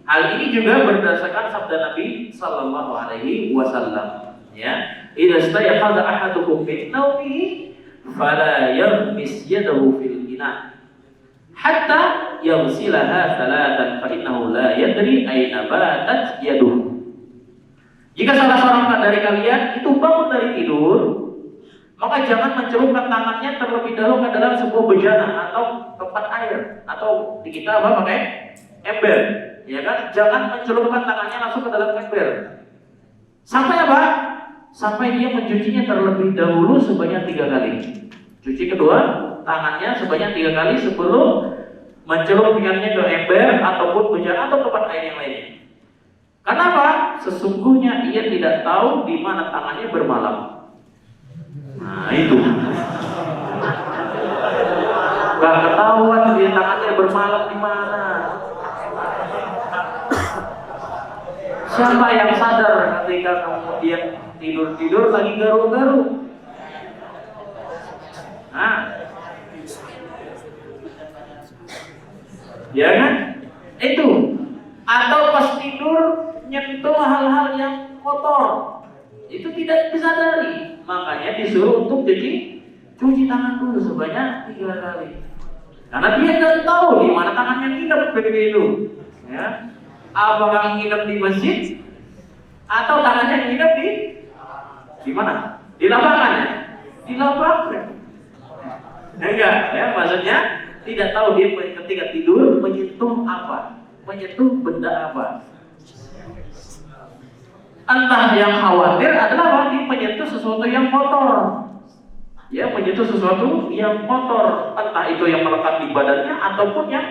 Hal ini juga berdasarkan sabda Nabi sallallahu alaihi wasallam. Ya. Idza stayqadha ahadukum min nawmihi fala yaghmis yadahu fil ina hatta yaghsilaha thalathan fa innahu la yadri ayna batat yaduhu. Jika salah seorang dari kalian itu bangun dari tidur, maka jangan mencelupkan tangannya terlebih dahulu ke dalam sebuah bejana atau tempat air, atau di kita apa pakai ember, ya kan? Jangan mencelupkan tangannya langsung ke dalam ember. Sampai apa? Sampai dia mencucinya terlebih dahulu sebanyak 3 kali. Cuci kedua tangannya sebanyak 3 kali sebelum mencelupkannya ke ember ataupun bejana atau tempat air yang lainnya. Kenapa? Sesungguhnya ia tidak tahu di mana tangannya bermalam. Nah itu. Gak ketahuan dia tangannya bermalam di mana. Siapa yang sadar ketika kemudian tidur lagi garu-garu? Nah, ya kan? Itu. Atau pas tidur nyentuh hal-hal yang kotor, itu tidak disadari. Makanya disuruh untuk cuci tangan dulu sebanyak 3 kali. Karena dia nggak tahu di mana tangannya nginep begitu. Ya. Apakah nginep di masjid atau tangannya nginep di mana? Di lapangan ya? Di lapangan. Enggak, ya maksudnya tidak tahu dia ketika tidur menyentuh apa, menyentuh benda apa. Entah yang khawatir adalah apa? Dia menyentuh sesuatu yang kotor. Ya, menyentuh sesuatu yang kotor, entah itu yang melekat di badannya ataupun yang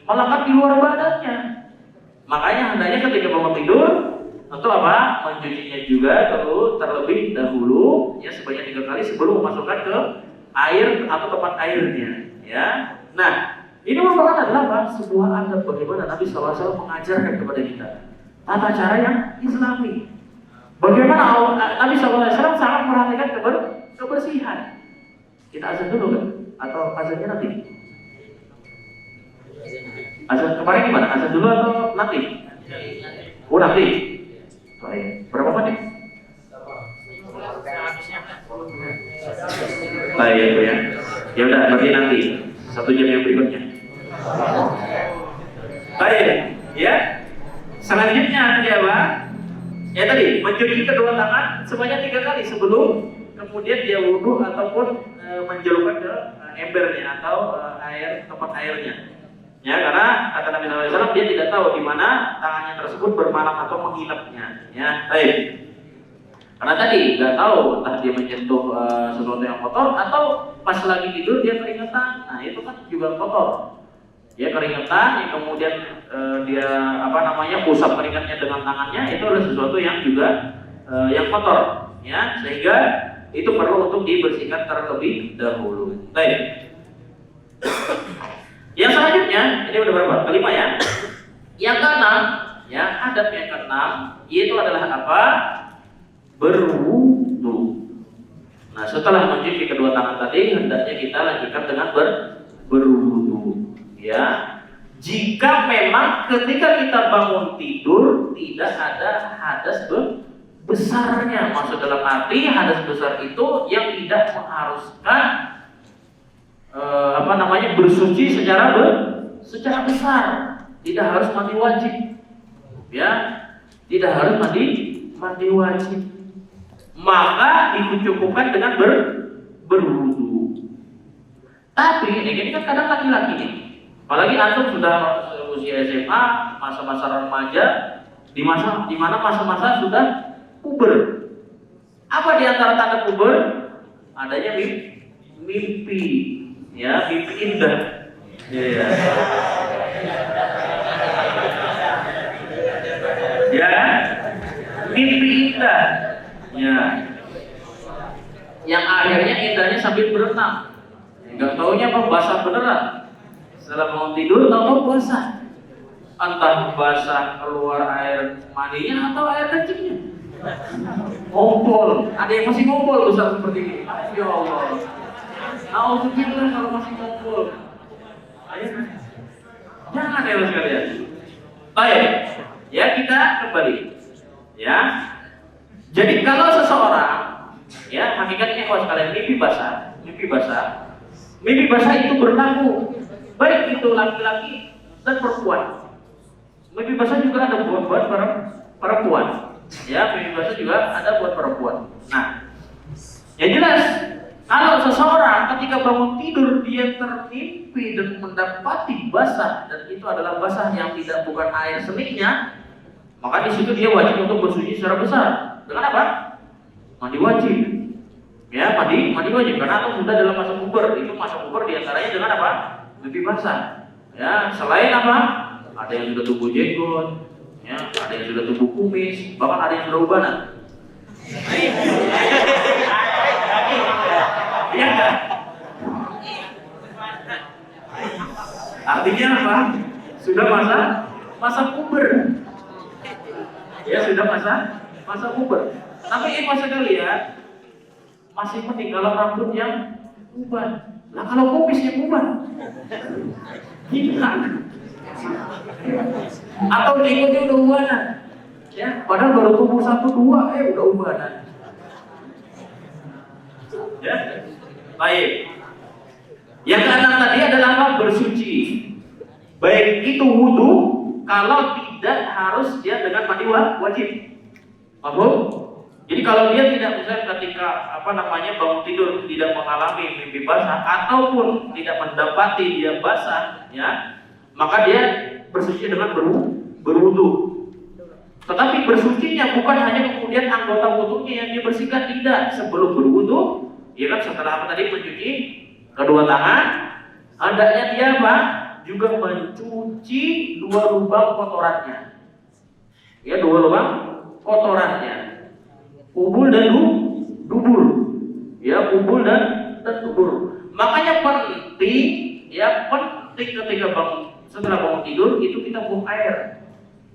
melekat di luar badannya. Makanya hendaknya ketika bangun tidur, tentu apa? Mencucinya juga terlebih dahulu, ya sebanyak 3 kali sebelum memasukkan ke air atau tempat airnya. Ya, nah ini merupakan adalah apa? Sebuah adab bagaimana Nabi SAW mengajarkan kepada kita tata cara yang Islami. Bagaimana Nabi SAW sangat memperhatikan kebersihan. Kita azan dulu kan? Atau azannya nanti? Azan kemarin gimana? Azan dulu atau nanti? Oh nanti. Baik. Berapa menit? Baik ya. Ya udah, berarti nanti 1 jam yang berikutnya. Baik, ya. Selanjutnya tadi apa? Ya tadi mencuci kedua tangan sebanyak 3 kali sebelum kemudian dia wudhu ataupun menjelupkan ke embernya atau air tempat airnya. Ya, karena kata Nabi SAW dia tidak tahu di mana tangannya tersebut bermalam atau menginapnya. Ya, baik. Karena tadi nggak tahu entah dia menyentuh sesuatu yang kotor atau pas lagi tidur dia keringetan. Nah itu kan juga kotor. Dia keringetan, ya kemudian dia usap keringatnya dengan tangannya, itu adalah sesuatu yang juga yang kotor. Ya, sehingga itu perlu untuk dibersihkan terlebih dahulu. Baik. Yang selanjutnya, ini udah berapa? Kelima ya. Yang keenam, ya adab yang keenam, yaitu adalah apa? Berwudu. Nah, setelah mencuci kedua tangan tadi, hendaknya kita lanjutkan dengan berwudu. Ya, jika memang ketika kita bangun tidur tidak ada hadas besarnya, maksud dalam arti hadas besar itu yang tidak mengharuskan bersuci secara besar, tidak harus mandi wajib, ya, tidak harus mandi wajib, maka dicukupkan dengan berwudu. Tapi ini kan kadang laki-laki nih, apalagi antum sudah usia SMA, masa-masa remaja, di mana masa-masa sudah puber. Apa di antara tanda puber? Adanya mimpi, ya, mimpi indah. Ya. Ya, mimpi indah. Ya. yang akhirnya indahnya sambil berenang. Enggak taunya apa basah beneran. Setelah bangun tidur tahu basah. Entah basah keluar air maninya atau air kencingnya. Ngompol, ada yang masih ngompol besar seperti ini. Ya Allah. Alhamdulillah kalau masih ngompol. Ayo. Jangan ya sekalian. Baik, ya kita kembali. Ya. Jadi kalau seseorang, ya hakikatnya kalau sekalian mimpi basah, mimpi basah itu berlaku baik itu laki-laki dan perempuan. Mimpi basah juga ada buat perempuan. Ya, mimpi basah juga ada buat perempuan. Nah, yang jelas kalau seseorang ketika bangun tidur dia termimpi dan mendapati basah dan itu adalah basah yang tidak bukan air seniknya, maka di situ dia wajib untuk bersuci secara besar. Dengan apa? Mandi wajib. Ya, mandi wajib karena itu sudah dalam masa puber. Itu masa puber diantaranya dengan apa? Mimpi basah. Ya, selain apa? Ada yang sudah tumbuh jenggot, ya, ada yang sudah tumbuh kumis, bahkan ada yang sudah ubanan. Iya kan? Artinya apa? Sudah masa puber. Ya, sudah masa puber. Tapi masa kalian masih penting kalau rambut yang uban. Lah kalau kumis yang uban. Gimana? Atau jenggotnya udah ubanan. Ya, padahal baru tumbuh 1-2 udah ubanan. Ya. Baik. Yang keenam tadi adalah apa? Bersuci. Baik itu wudu, kalau tidak harus dia dengan mandi wajib. Paham? Jadi kalau dia tidak bisa ketika bangun tidur tidak mengalami mimpi basah ataupun tidak mendapati dia basah, ya, maka dia bersuci dengan berwudu. Tetapi bersucinya bukan hanya kemudian anggota wudunya yang dibersihkan, tidak. Sebelum berwudu, ya kan setelah apa tadi mencuci kedua tangan, hendaknya dia apa? Juga mencuci 2 lubang kotorannya. Ya, 2 lubang kotorannya. Ubul dan dubur. Ya, ubul dan dubur. Makanya penting ketika setelah bangun tidur itu kita buang air.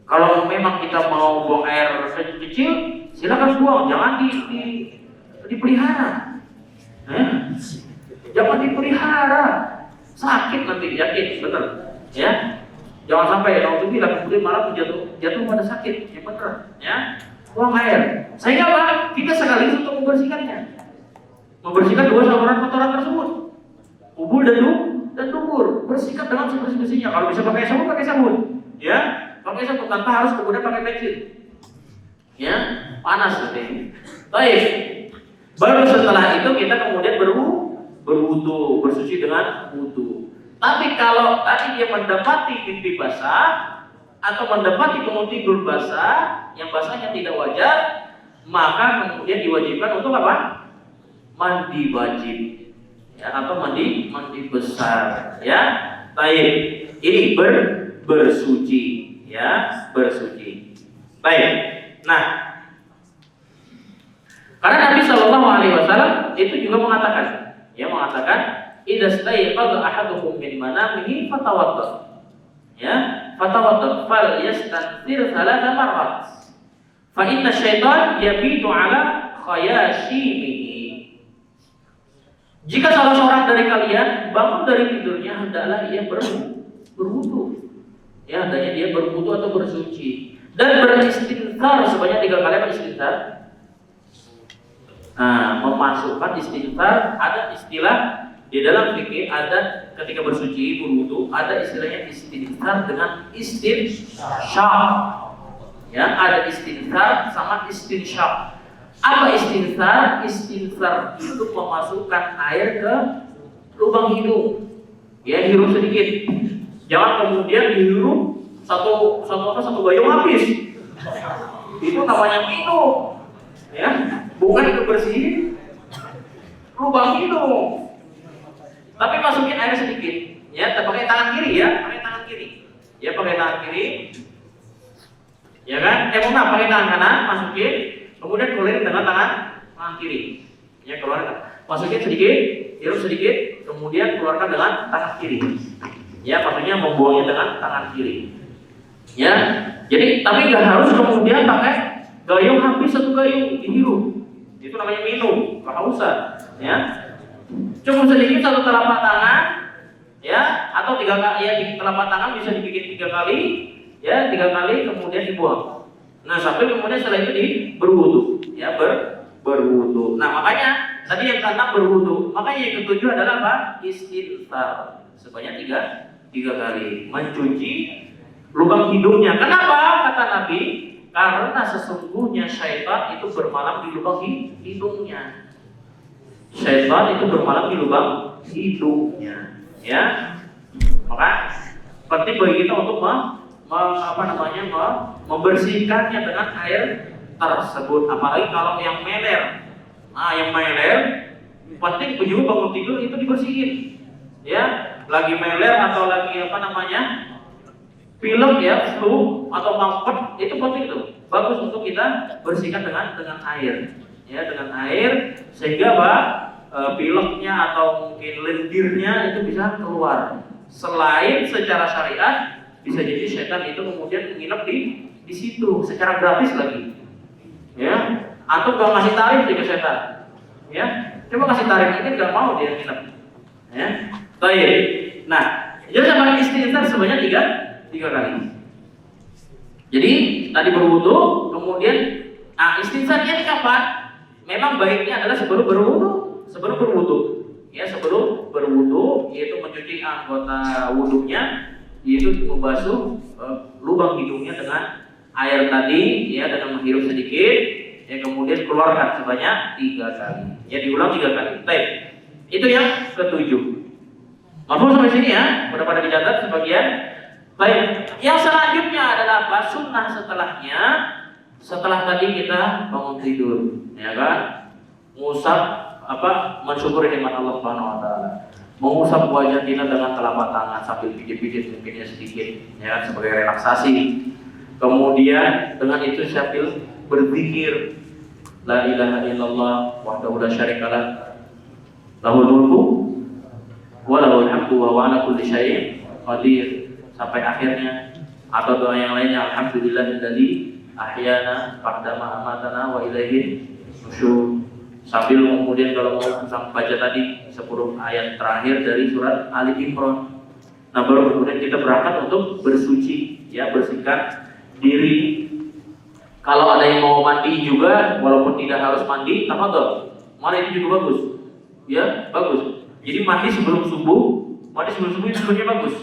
Kalau memang kita mau buang air kecil, silakan buang, jangan dipelihara. Jangan dipelihara. Sakit nanti, yakin, benar. Ya. Jangan sampai alhamdulillah kemudian malah jatuh pada sakit, ya benar. Ya. Buang air. Sehingga apa? Kita sekaligus untuk membersihkannya. Membersihkan 2 saluran kotoran tersebut. Ubul dan dubur. Bersihkan dengan sebersih-bersihnya. Kalau bisa pakai sabun. Ya. Pakai sabun tanpa harus kemudian pakai bensin. Ya, panas nanti. Baik. Baru setelah itu kita kemudian berwudu, bersuci dengan wudu. Tapi kalau tadi dia mendapati mimpi basah atau mendapati bangun tidur basah, yang basahnya tidak wajar, maka kemudian diwajibkan untuk apa? Mandi wajib, ya, atau mandi besar, ya. Baik, ini bersuci, ya, bersuci. Baik. Nah, karena Nabi Shallallahu Alaihi Wasallam itu juga mengatakan, idza stayqadha ahadukum min manamihi fatawadda. Ya, fatawadda fal yastanthir 3 marrat. Fa inna syaitan yabitu ala khayashimihi. Jika salah seorang dari kalian bangun dari tidurnya, hendaklah ia berwudu. Ya, hendaknya dia berwudu atau bersuci dan beristinthar sebanyak 3 kali. Beristinthar, memasukkan istinthar. Ada istilah di dalam fikih, ada ketika bersuci berwudu ada istilahnya istinthar dengan istinsyaq. Ya, ada istinthar sama istinsyaq. Apa istinthar? Istinthar itu memasukkan air ke lubang hidung. Ya, hirup sedikit. Jangan kemudian dihirup satu gayung habis. Itu namanya minum. Ya, bukan itu bersihin lubang hidung. Tapi masukin air sedikit. Ya, pakai tangan kiri ya, pakai tangan kiri. Ya, pakai tangan kiri. Ya kan? Pakai tangan kanan, masukin, kemudian kulit dengan tangan kiri. Ya, keluarkan. Masukin sedikit, hirup sedikit, kemudian keluarkan dengan tangan kiri. Ya, maksudnya membuangnya dengan tangan kiri. Ya, jadi tapi nggak harus kemudian pakai gayung habis satu gayung dihirup. Itu namanya minum, kehausan. Ya, cukup sedikit satu telapak tangan, ya, atau 3 kali. Ya, di telapak tangan bisa dibikin 3 kali, ya, 3 kali kemudian dibuang. Nah, sampai kemudian setelah itu berwudu, ya, berwudu. Nah, makanya tadi yang keenam berwudu. Makanya yang ketujuh adalah apa? Istinthar. Sebanyak 3 kali mencuci lubang hidungnya. Kenapa? Kata Nabi, karena sesungguhnya syaitan itu bermalam di lubang hidungnya. Syaitan itu bermalam di lubang hidungnya. Ya, maka penting bagi kita untuk membersihkannya dengan air tersebut. Apalagi kalau yang meler. Nah, yang meler penting juga bangun tidur itu dibersihin. Ya, lagi meler atau lagi pilek, ya, flu atau mampet, itu penting tuh. Bagus untuk kita bersihkan dengan air. Ya, dengan air sehingga pileknya atau mungkin lendirnya itu bisa keluar. Selain secara syariat, bisa jadi setan itu kemudian menginap di situ secara gratis lagi. Ya, antum gak ngasih tarif ke setan. Ya, coba kasih tarif mungkin gak mau dia nginap. Ya, baik. Nah, jadi sama istinthar sebanyak 3 kali. Jadi tadi berwudu, kemudian istinthar ini kapan? Memang baiknya adalah sebelum berwudu. Ya, sebelum berwudu, yaitu mencuci anggota wudunya, yaitu membasuh lubang hidungnya dengan air tadi, ya, dengan menghirup sedikit, ya, kemudian keluarkan sebanyak 3 kali. Ya, diulang 3 kali. Baik. Itu yang ketujuh. Mampu sampai sini ya, pada dicatat sebagian. Baik. Yang selanjutnya adalah apa? Sunnah setelahnya. Setelah tadi kita bangun tidur, ya kan? Mengusap mensyukuri nikmat Allah Subhanahu wa taala. Mengusap wajah kita dengan telapak tangan sambil pijit-pijit mungkinnya sedikit, ya, sebagai relaksasi. Kemudian dengan itu sambil berzikir la ilaha illallah wahdahu la syarikalah lahul mulku wa lahul hamdu wa huwa ala kulli syai'in qadir sampai akhirnya, atau doa yang lainnya alhamdulillahilladzi ahyana ba'dama amatana wa ilaihi nusyur. Sambil kemudian kalau mau baca tadi 10 ayat terakhir dari surat Ali Imran. Nah, baru kemudian kita berangkat untuk bersuci, ya, bersihkan diri. Kalau ada yang mau mandi juga, walaupun tidak harus mandi, tafadhol. Mana itu juga bagus. Ya, bagus. Jadi mandi sebelum subuh itu sebenarnya bagus.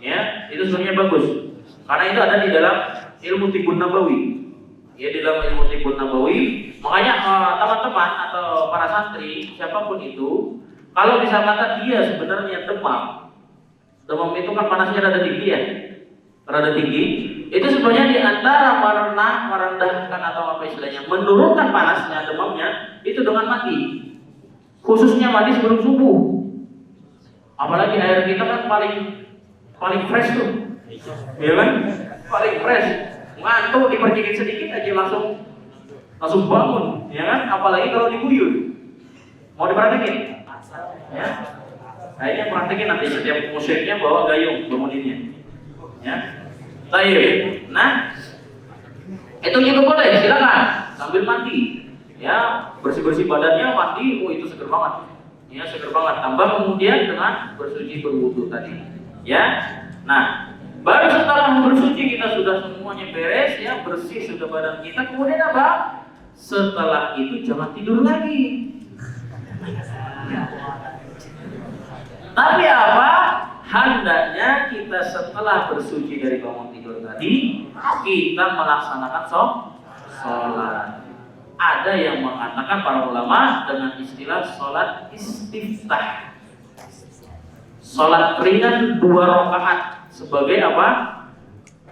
Ya, itu sebenarnya bagus. Karena itu ada di dalam ilmu tibbun nabawi. Ya, di dalam ilmu tibbun nabawi. Makanya teman-teman atau para santri siapapun itu, kalau bisa kata dia sebenarnya demam itu kan panasnya rada tinggi, ya, rada tinggi. Itu sebenarnya di antara merendahkan atau apa istilahnya, menurunkan panasnya demamnya itu dengan mandi. Khususnya mandi sebelum subuh. Apalagi air kita kan paling fresh tuh, ya kan? Paling fresh. Ngantuk dipercikit sedikit aja langsung bangun, ya kan? Apalagi kalau diguyur. Mau diperhatiin? Ya. Kayaknya praktekin nanti setiap musimnya bawa gayung banguninnya. Ya. Baik. Nah, itu juga boleh, silakan sambil mandi. Ya, bersih-bersih badannya, mandi, itu seger banget. Ya, seger banget. Tambah kemudian dengan bersuci berwudu tadi. Ya. Nah, baru setelah bersuci kita sudah semuanya beres, ya, bersih sudah badan kita. Kemudian apa? Setelah itu jangan tidur lagi. Tapi apa? Hendaknya kita setelah bersuci dari bangun tidur tadi, kita melaksanakan sholat. Ada yang mengatakan para ulama dengan istilah sholat istiftah. Sholat ringan 2 rakaat sebagai apa?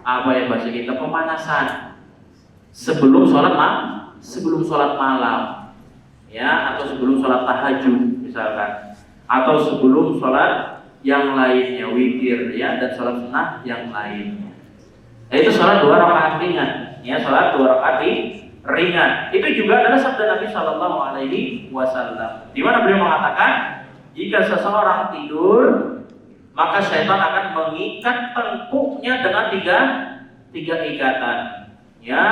Apa yang bahasa kita pemanasan sebelum sholat malam, ya, atau sebelum sholat tahajud misalkan, atau sebelum sholat yang lainnya, witir, ya, dan sholat sunnah yang lainnya. Itu sholat 2 rakaat ringan, ya, sholat 2 rakaat ringan. Itu juga adalah sabda Nabi Shallallahu Alaihi Wasallam, di mana beliau mengatakan, jika seseorang tidur, maka syaitan akan mengikat tengkuknya dengan tiga ikatan. Ya,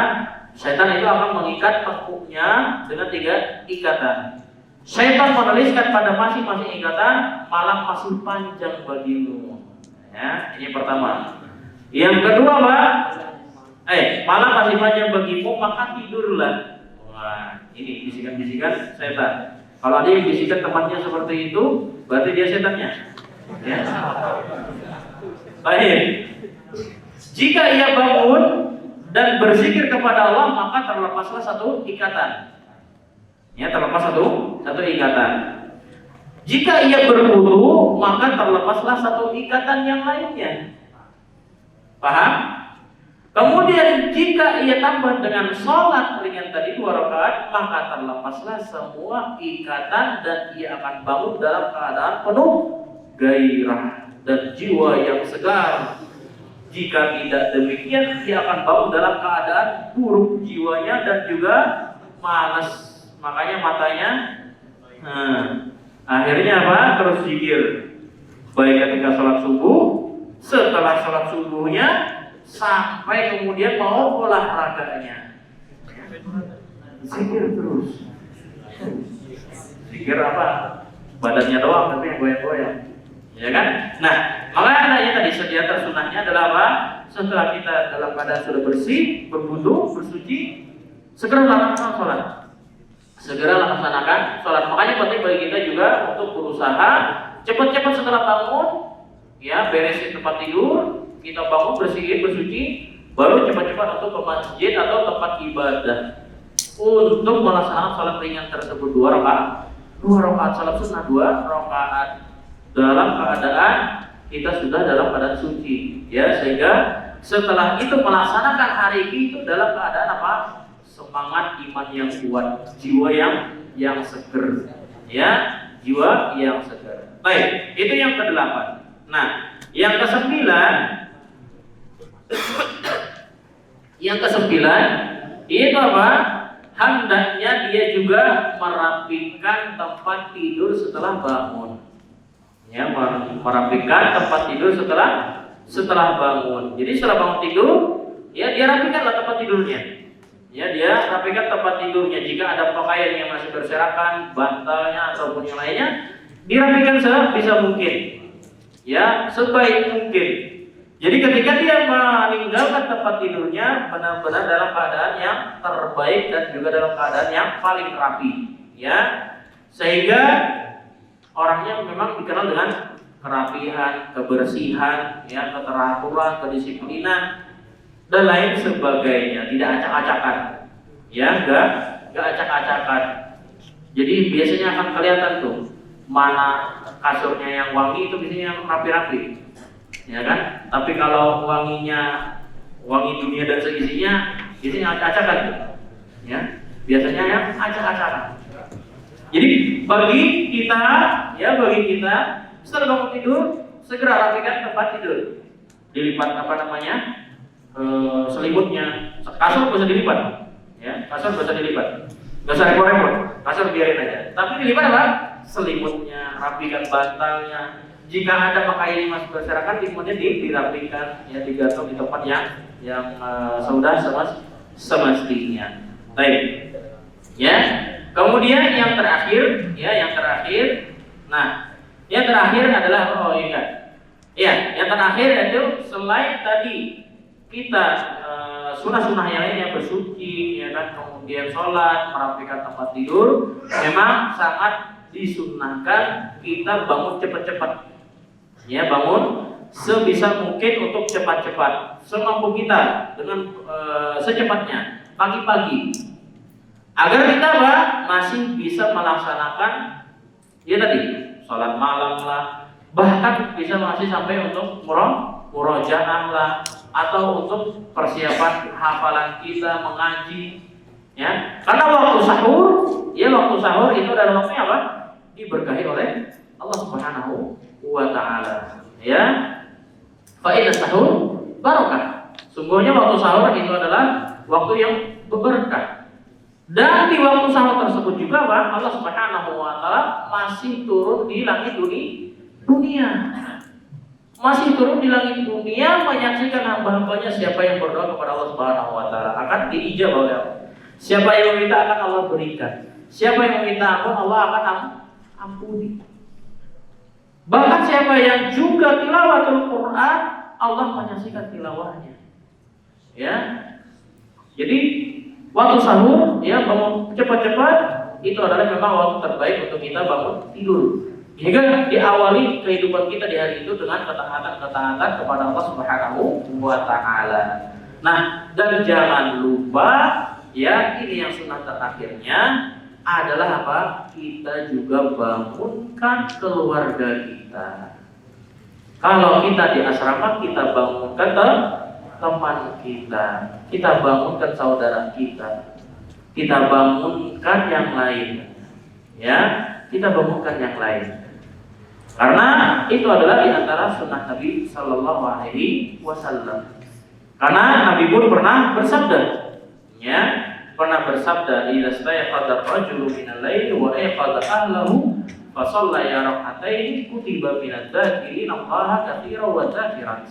syaitan itu akan mengikat tengkuknya dengan 3 ikatan. Syaitan menuliskan pada masing-masing ikatan, malam masih panjang bagimu. Ya, ini pertama. Yang kedua, Pak, malam masih panjang bagimu, maka tidurlah. Wah, ini bisikan-bisikan setan. Kalau ada yang bisikan temannya seperti itu, berarti dia setannya. Ya. Baik. Jika ia bangun dan berzikir kepada Allah, maka terlepaslah 1 ikatan. Ya, terlepas satu ikatan. Jika ia berwudu, maka terlepaslah 1 ikatan yang lainnya. Paham? Kemudian jika ia tambah dengan sholat ringan tadi 2 rakaat, maka terlepaslah semua ikatan dan ia akan bangun dalam keadaan penuh gairah dan jiwa yang segar. Jika tidak demikian, ia akan bangun dalam keadaan buruk jiwanya dan juga malas. Makanya matanya, akhirnya apa? Terus zikir. Baik ketika sholat subuh, setelah sholat subuhnya, sampai kemudian mau olahraganya. Zikir terus. Zikir apa? Badannya doang, tapi yang goyang-goyang. Ya kan? Nah, makanya tadi sediatan sunnahnya adalah apa? Setelah kita dalam keadaan sudah bersih, berwudu, bersuci, segera lakukan sholat. Segera laksanakan sholat. Makanya penting bagi kita juga untuk berusaha cepat-cepat setelah bangun, ya beresin tempat tidur, kita bangun, bersihin, bersuci, baru cepat-cepat untuk ke masjid atau tempat ibadah untuk melaksanakan sholat ringan tersebut 2 rakaat. 2 rakaat sholat sunnah, 2 rakaat dalam keadaan kita sudah dalam keadaan suci, ya, sehingga setelah itu melaksanakan hari itu dalam keadaan apa? Semangat iman yang kuat, jiwa yang seger, ya, jiwa yang seger. Baik, itu yang ke-8. Nah, yang ke-9, itu apa? Hendaknya dia juga merapikan tempat tidur setelah bangun. Ya, merapikan tempat tidur setelah bangun. Jadi setelah bangun tidur, ya dia rapikanlah tempat tidurnya. Ya, dia rapikan tempat tidurnya. Jika ada pakaian yang masih berserakan, bantalnya ataupun yang lainnya, dirapikan sebisa mungkin. Ya, sebaik mungkin. Jadi ketika dia meninggalkan tempat tidurnya, benar-benar dalam keadaan yang terbaik dan juga dalam keadaan yang paling rapi. Ya, sehingga orangnya memang dikenal dengan kerapihan, kebersihan, ya, keteraturan, kedisiplinan dan lain sebagainya, tidak acak-acakan, ya, enggak acak-acakan. Jadi biasanya akan kelihatan tuh mana kasurnya yang wangi, itu biasanya yang rapi-rapi, ya kan? Tapi kalau wangi dunia dan seisinya, biasanya acak-acakan, ya, biasanya yang acak-acakan. Jadi bagi kita setelah bangun tidur, segera rapikan tempat tidur, dilipat selimutnya, kasur bisa dilipat, ya, kasur bisa dilipat, nggak usah repot-repot, kasur biarin aja. Tapi dilipat apa? Selimutnya, rapikan bantalnya. Jika ada pakaian yang masih berserakan, kemudian dirapikan, ya, digantung di tempat yang sudah semestinya. Baik, ya. Kemudian yang terakhir, nah, yang terakhir adalah yang terakhir itu selain tadi kita sunnah-sunnah yang lainnya, bersuci, ya kan, kemudian sholat, merapikan tempat tidur, memang sangat disunnahkan kita bangun cepat-cepat, ya, bangun sebisa mungkin untuk cepat-cepat, semampu kita dengan secepatnya pagi-pagi, agar kita masih bisa melaksanakan, ya tadi, sholat malam lah, bahkan bisa masih sampai untuk murojaah lah, atau untuk persiapan hafalan kita mengaji, ya. Karena waktu sahur itu adalah waktunya apa? Diberkahi oleh Allah Subhanahu wa Ta'ala, ya. Fa inna sahur barakah. Sungguhnya waktu sahur itu adalah waktu yang berberkah. Dan di waktu sahur tersebut juga Pak, Allah Subhanahu wa taala masih turun di langit dunia. Masih turun di langit dunia menyaksikan hamba-hambanya siapa yang berdoa kepada Allah Subhanahu wa taala akan diijabah oleh Allah. Siapa yang meminta akan Allah berikan. Siapa yang meminta ampun Allah akan ampuni. Bahkan siapa yang juga tilawatul Quran, Allah menyaksikan tilawahnya. Ya. Jadi waktu sahur ya bangun cepat-cepat itu adalah memang waktu terbaik untuk kita bangun tidur. Hingga diawali kehidupan kita di hari itu dengan ketaatan kepada Allah Subhanahu wa taala. Nah, dan jangan lupa ya ini yang sunnah terakhirnya adalah apa? Kita juga bangunkan keluarga kita. Kalau kita di asrama, kita bangunkan teman kita bangunkan saudara kita bangunkan yang lain, ya, kita bangunkan yang lain. Karena itu adalah di antara sunnah Nabi Sallallahu Alaihi Wasallam. Karena Nabi pun pernah bersabda, ya. Pernah bersabda, "Idza stayaqadha ar-rajulu minal laili wa ayqadha ahlahu fa shallaya rak'atayn kutiba minadz dzakirina Allaha katsiran wa dzakirat."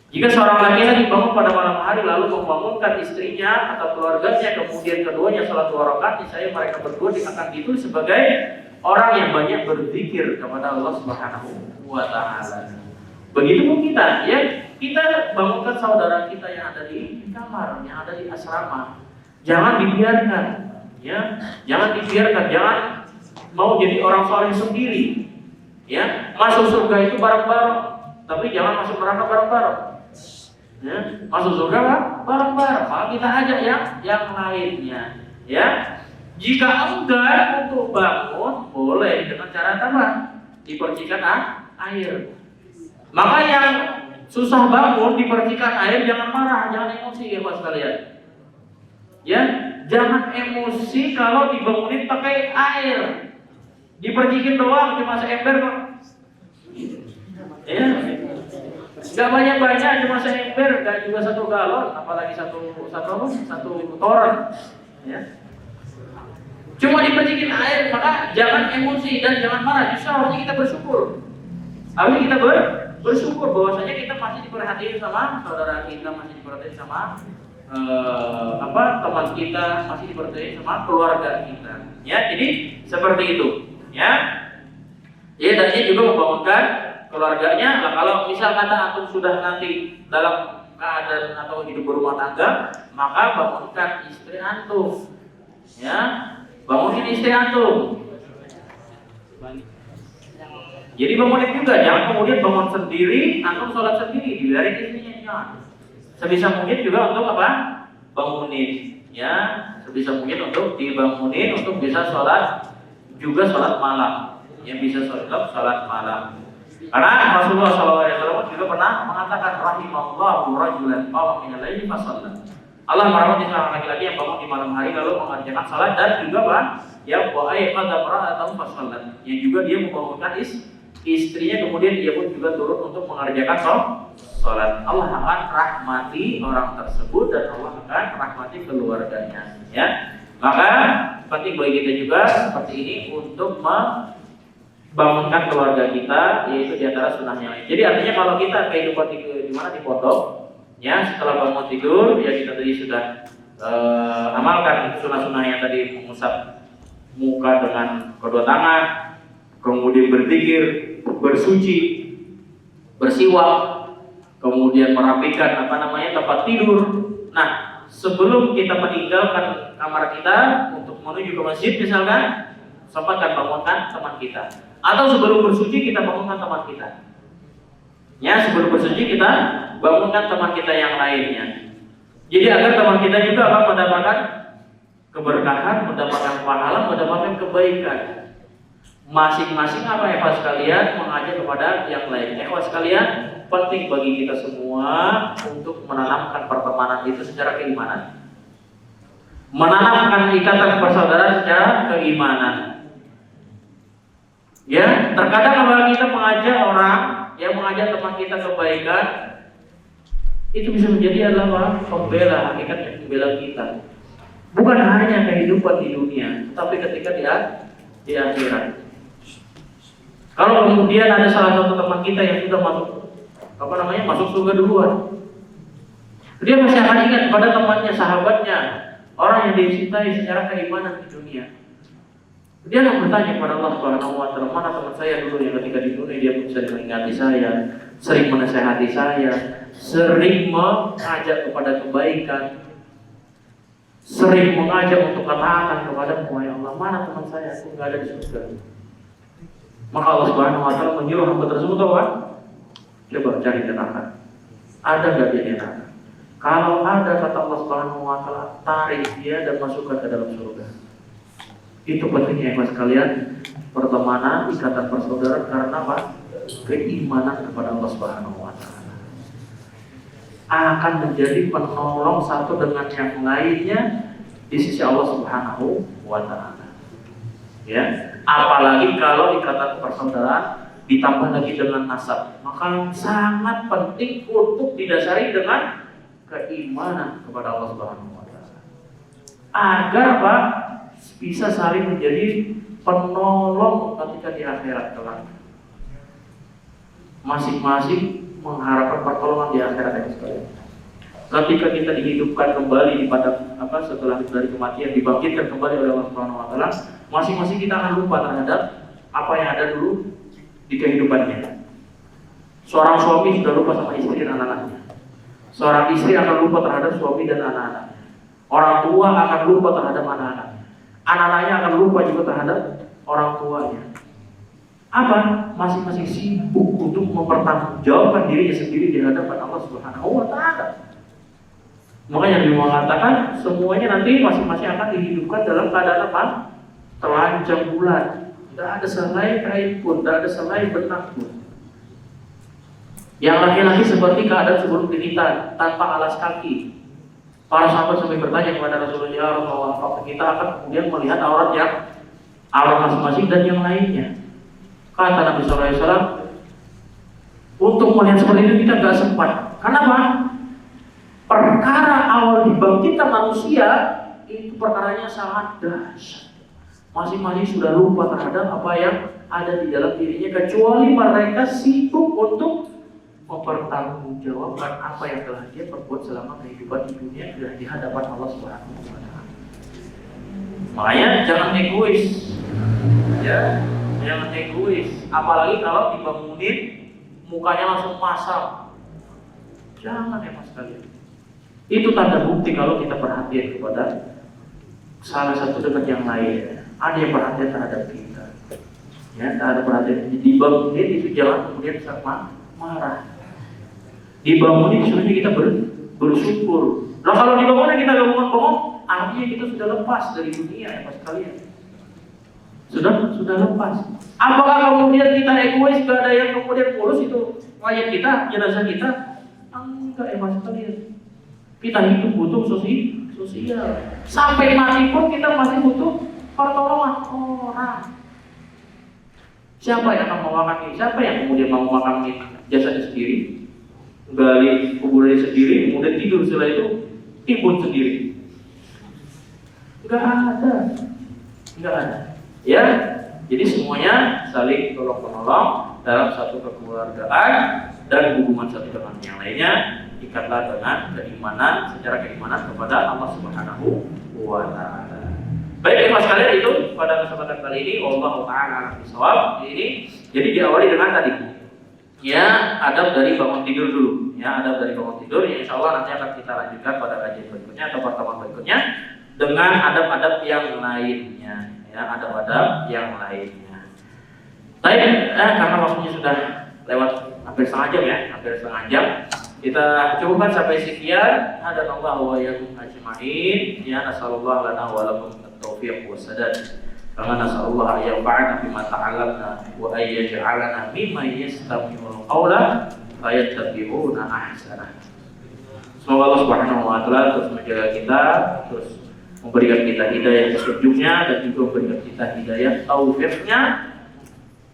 Jika seorang laki-laki bangun pada malam hari lalu membangunkan istrinya atau keluarganya, kemudian keduanya salat 2 rakaat, niscaya mereka berdua akan ditulis sebagai orang yang banyak berzikir kepada Allah Subhanahu wa taala. Begitupun kita, ya, kita bangunkan saudara kita yang ada di kamar, yang ada di asrama. Jangan dibiarkan, ya, jangan mau jadi orang soleh sendiri, ya. Masuk surga itu bareng-bareng, tapi jangan masuk neraka bareng-bareng. Ya, masuk surga bareng-bareng, maka kita ajak yang lainnya, ya. Jika enggan untuk bangun, boleh dengan cara apa? Dipercikan air. Maka yang susah bangun dipercikan air, jangan marah, jangan emosi ya Pak sekalian. Ya, jangan emosi kalau dibangunin pakai air. Dipercikin doang cuma seember kok. Ya. Enggak banyak-banyak, cuma seember, enggak juga 1 galon, apalagi satu toren. Ya. Cuma dipercikin air, maka jangan emosi dan jangan marah. Justru harusnya kita bersyukur. Harusnya kita bersyukur bahwasanya kita masih diperhatiin sama saudara kita, masih diperhatiin sama teman kita, masih diperhatiin sama keluarga kita. Ya, jadi seperti itu. Ya. Ya, dan ini juga membangunkan keluarganya. Nah, kalau misal kata antum sudah nanti dalam keadaan atau hidup berumah tangga, maka bangunkan istri antum. Ya. Bangunin istri antum. Jadi bangunin juga, jangan kemudian bangun sendiri, antum sholat sendiri, dibiarin istrinya, jangan. Sebisa mungkin juga untuk apa? Bangunin, ya. Sebisa mungkin untuk dibangunin untuk bisa sholat juga sholat malam, ya, bisa sholat malam. Karena Rasulullah SAW juga pernah mengatakan rahimallahu rajulan qama minal laili fa shalla. Allah merahmati seorang laki-laki yang bangun di malam hari lalu mengerjakan salat, dan juga Pak, yang qadha atau fa shalla, yang juga dia membangunkan istrinya, kemudian dia pun juga turut untuk mengerjakan sholat. Allah akan rahmati orang tersebut dan Allah akan rahmati keluarganya, ya. Maka penting bagi kita juga seperti ini untuk membangunkan keluarga kita, yaitu diantara sunnahnya. Jadi artinya kalau kita kehidupan di mana di pondok, ya, setelah bangun tidur, ya kita tadi sudah amalkan sunnah-sunnah yang tadi, mengusap muka dengan kedua tangan, kemudian berzikir, bersuci, bersiwak, kemudian merapikan tempat tidur. Nah, sebelum kita meninggalkan kamar kita untuk menuju ke masjid misalkan, sempatkan bangunkan teman kita. Atau sebelum bersuci kita bangunkan teman kita. Ya, sebelum bersuci kita bangunkan teman kita yang lainnya. Jadi agar teman kita juga akan mendapatkan keberkahan, mendapatkan pahala, mendapatkan kebaikan. Masing-masing apa ya Pak sekalian mengajak kepada yang lain. Ikhwas sekalian, penting bagi kita semua untuk menanamkan pertemanan itu secara keimanan. Menanamkan ikatan persaudaraan secara keimanan. Ya, terkadang kalau kita mengajak orang, yang mengajak teman kita kebaikan, itu bisa menjadi adalah pembela, hakikat yang membela kita. Bukan hanya kehidupan di dunia, tetapi ketika di akhirat. Kalau kemudian ada salah satu teman kita yang sudah masuk surga duluan, dia masih akan ingat kepada temannya, sahabatnya, orang yang dicintai secara keimanan di dunia. Dia akan bertanya kepada Allah Subhanahu wa Ta'ala, mana teman saya dulu yang ketika di dunia dia bisa mengingati saya, sering menasehati saya, sering mengajak kepada kebaikan, sering mengajak untuk ketaatan kepada wahai Allah, mana teman saya? Aku nggak ada di surga. Maka Allah Subhanahu wa Ta'ala menyuruh hamba tersebut apa? Coba cari neraka. Ada nggak dia neraka? Kalau ada, kata Allah Subhanahu wa Ta'ala, tarik dia dan masukkan ke dalam surga. Itu pentingnya ikhlas kalian, pertemanan, ikatan persaudaraan karena apa? Keimanan kepada Allah Subhanahu wa Ta'ala akan menjadi penolong satu dengan yang lainnya di sisi Allah Subhanahu wa Ta'ala. Ya, apalagi kalau ikatan persaudaraan ditambah lagi dengan nasab, maka sangat penting untuk didasari dengan keimanan kepada Allah Subhanahu wa Ta'ala. Agar apa? Bisa saling menjadi penolong ketika di akhirat kelak. Masing-masing mengharapkan pertolongan di akhirat yang sekalian. Ketika kita dihidupkan kembali setelah dari kematian, dibangkitkan kembali oleh Allah Subhanahu wa Ta'ala, masing-masing kita akan lupa terhadap apa yang ada dulu di kehidupannya. Seorang suami sudah lupa sama istri dan anak-anaknya. Seorang istri akan lupa terhadap suami dan anak-anaknya. Orang tua akan lupa terhadap anak-anak. Anak-anaknya akan lupa juga terhadap orang tuanya. Apa? Masing-masing sibuk untuk mempertanggungjawabkan dirinya sendiri di hadapan Allah Subhanahu wa Ta'ala. Makanya Nabi mengatakan semuanya nanti masing-masing akan dihidupkan dalam keadaan apa? Telanjang bulat. Tidak ada selai kain pun, tidak ada selai benang pun. Yang laki-laki seperti keadaan sebelum dinitan, tanpa alas kaki. Para sahabat sampai bertanya kepada Rasulullah, ya Rasulullah, apakah kita akan kemudian melihat aurat masing-masing dan yang lainnya? Kata Nabi SAW, untuk melihat seperti itu kita nggak sempat. Kenapa? Perkara awal dibangkitkan manusia itu perkaranya sangat dahsyat. Masing-masing sudah lupa terhadap apa yang ada di dalam dirinya, kecuali mereka sibuk untuk mempertanggungjawabkan apa yang telah dia perbuat selama kehidupan di dunia di hadapan Allah Subhanahu wa Ta'ala. Makanya jangan egois, ya, jangan egois. Apalagi kalau dibangunin mukanya langsung masam. Jangan ya mas kalian. Itu tanda bukti kalau kita perhatian kepada salah satu dengan yang lain. Ada yang perhatian terhadap kita. Ya, ada perhatian. Dibangunin itu jangan kemudian sama marah. Dibangunin sebenarnya kita bersyukur. Nah kalau dibangunin kita gak bengong, artinya kita sudah lepas dari dunia ya mas kalian. Sudah lepas. Apakah kemudian kita egois, gak ada yang kemudian ngurus itu mayat kita, jenazah kita? Enggak ya mas kalian. Kita hidup butuh sosial. Sampai mati pun kita masih butuh pertolongan orang. Siapa yang akan mewakili? Siapa yang kemudian mau mewakili jasanya sendiri? Gali kuburannya sendiri, kemudian tidur setelah itu timbun sendiri. Enggak ada. Ya, jadi semuanya saling tolong-menolong dalam satu kekeluargaan dan hubungan satu dengan yang lainnya. Ikatlah dengan keimanan, secara keimanan kepada Allah Subhanahu wa Ta'ala. Baik, mas kalian itu pada kesempatan kali ini, wallahu ta'ala bishawab. Ini jadi diawali dengan tadi. Ya, adab dari bangun tidur dulu. Ya, adab dari bangun tidur. Ya, insya Allah nanti akan kita lanjutkan pada kajian berikutnya atau pertemuan berikutnya dengan adab-adab yang lainnya. Ya, adab-adab yang lainnya. Baik, karena waktunya sudah lewat hampir setengah jam ya, hampir setengah jam. Kita cukupkan sampai sekian. Hadanallahu wa iyyakum ajma'in. Ya, nasallallahu lana wa lakum at-taufiq wa sadad. Karena nasallallahu ayyanfa'ana bima ta'allamna wa ayyaj'alana mimman yastami'ul qawla fayattabi'una ahsanah. Semoga Allah Subhanahu wa Ta'ala terus menjaga kita, terus memberikan kita hidayah petunjuknya dan juga memberikan kita hidayah taufiknya.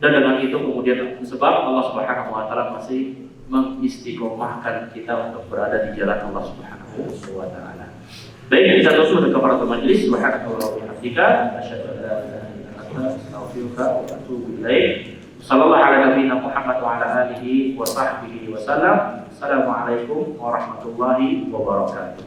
Dan dengan itu kemudian sebab Allah Subhanahu wa Ta'ala masih mengistiqomahkan kita untuk berada di jalan Allah Subhanahu wa Ta'ala. Baik, kita tutup dengan kafaratul majlis. Subhanallahi wa bihamdika, asyhadu an la ilaha illa anta, astaghfiruka wa atubu ilaik. Sallallahu ala nabiyina Muhammad wa ala alihi wa sahbihi wa sallam. Assalamualaikum warahmatullahi wabarakatuh.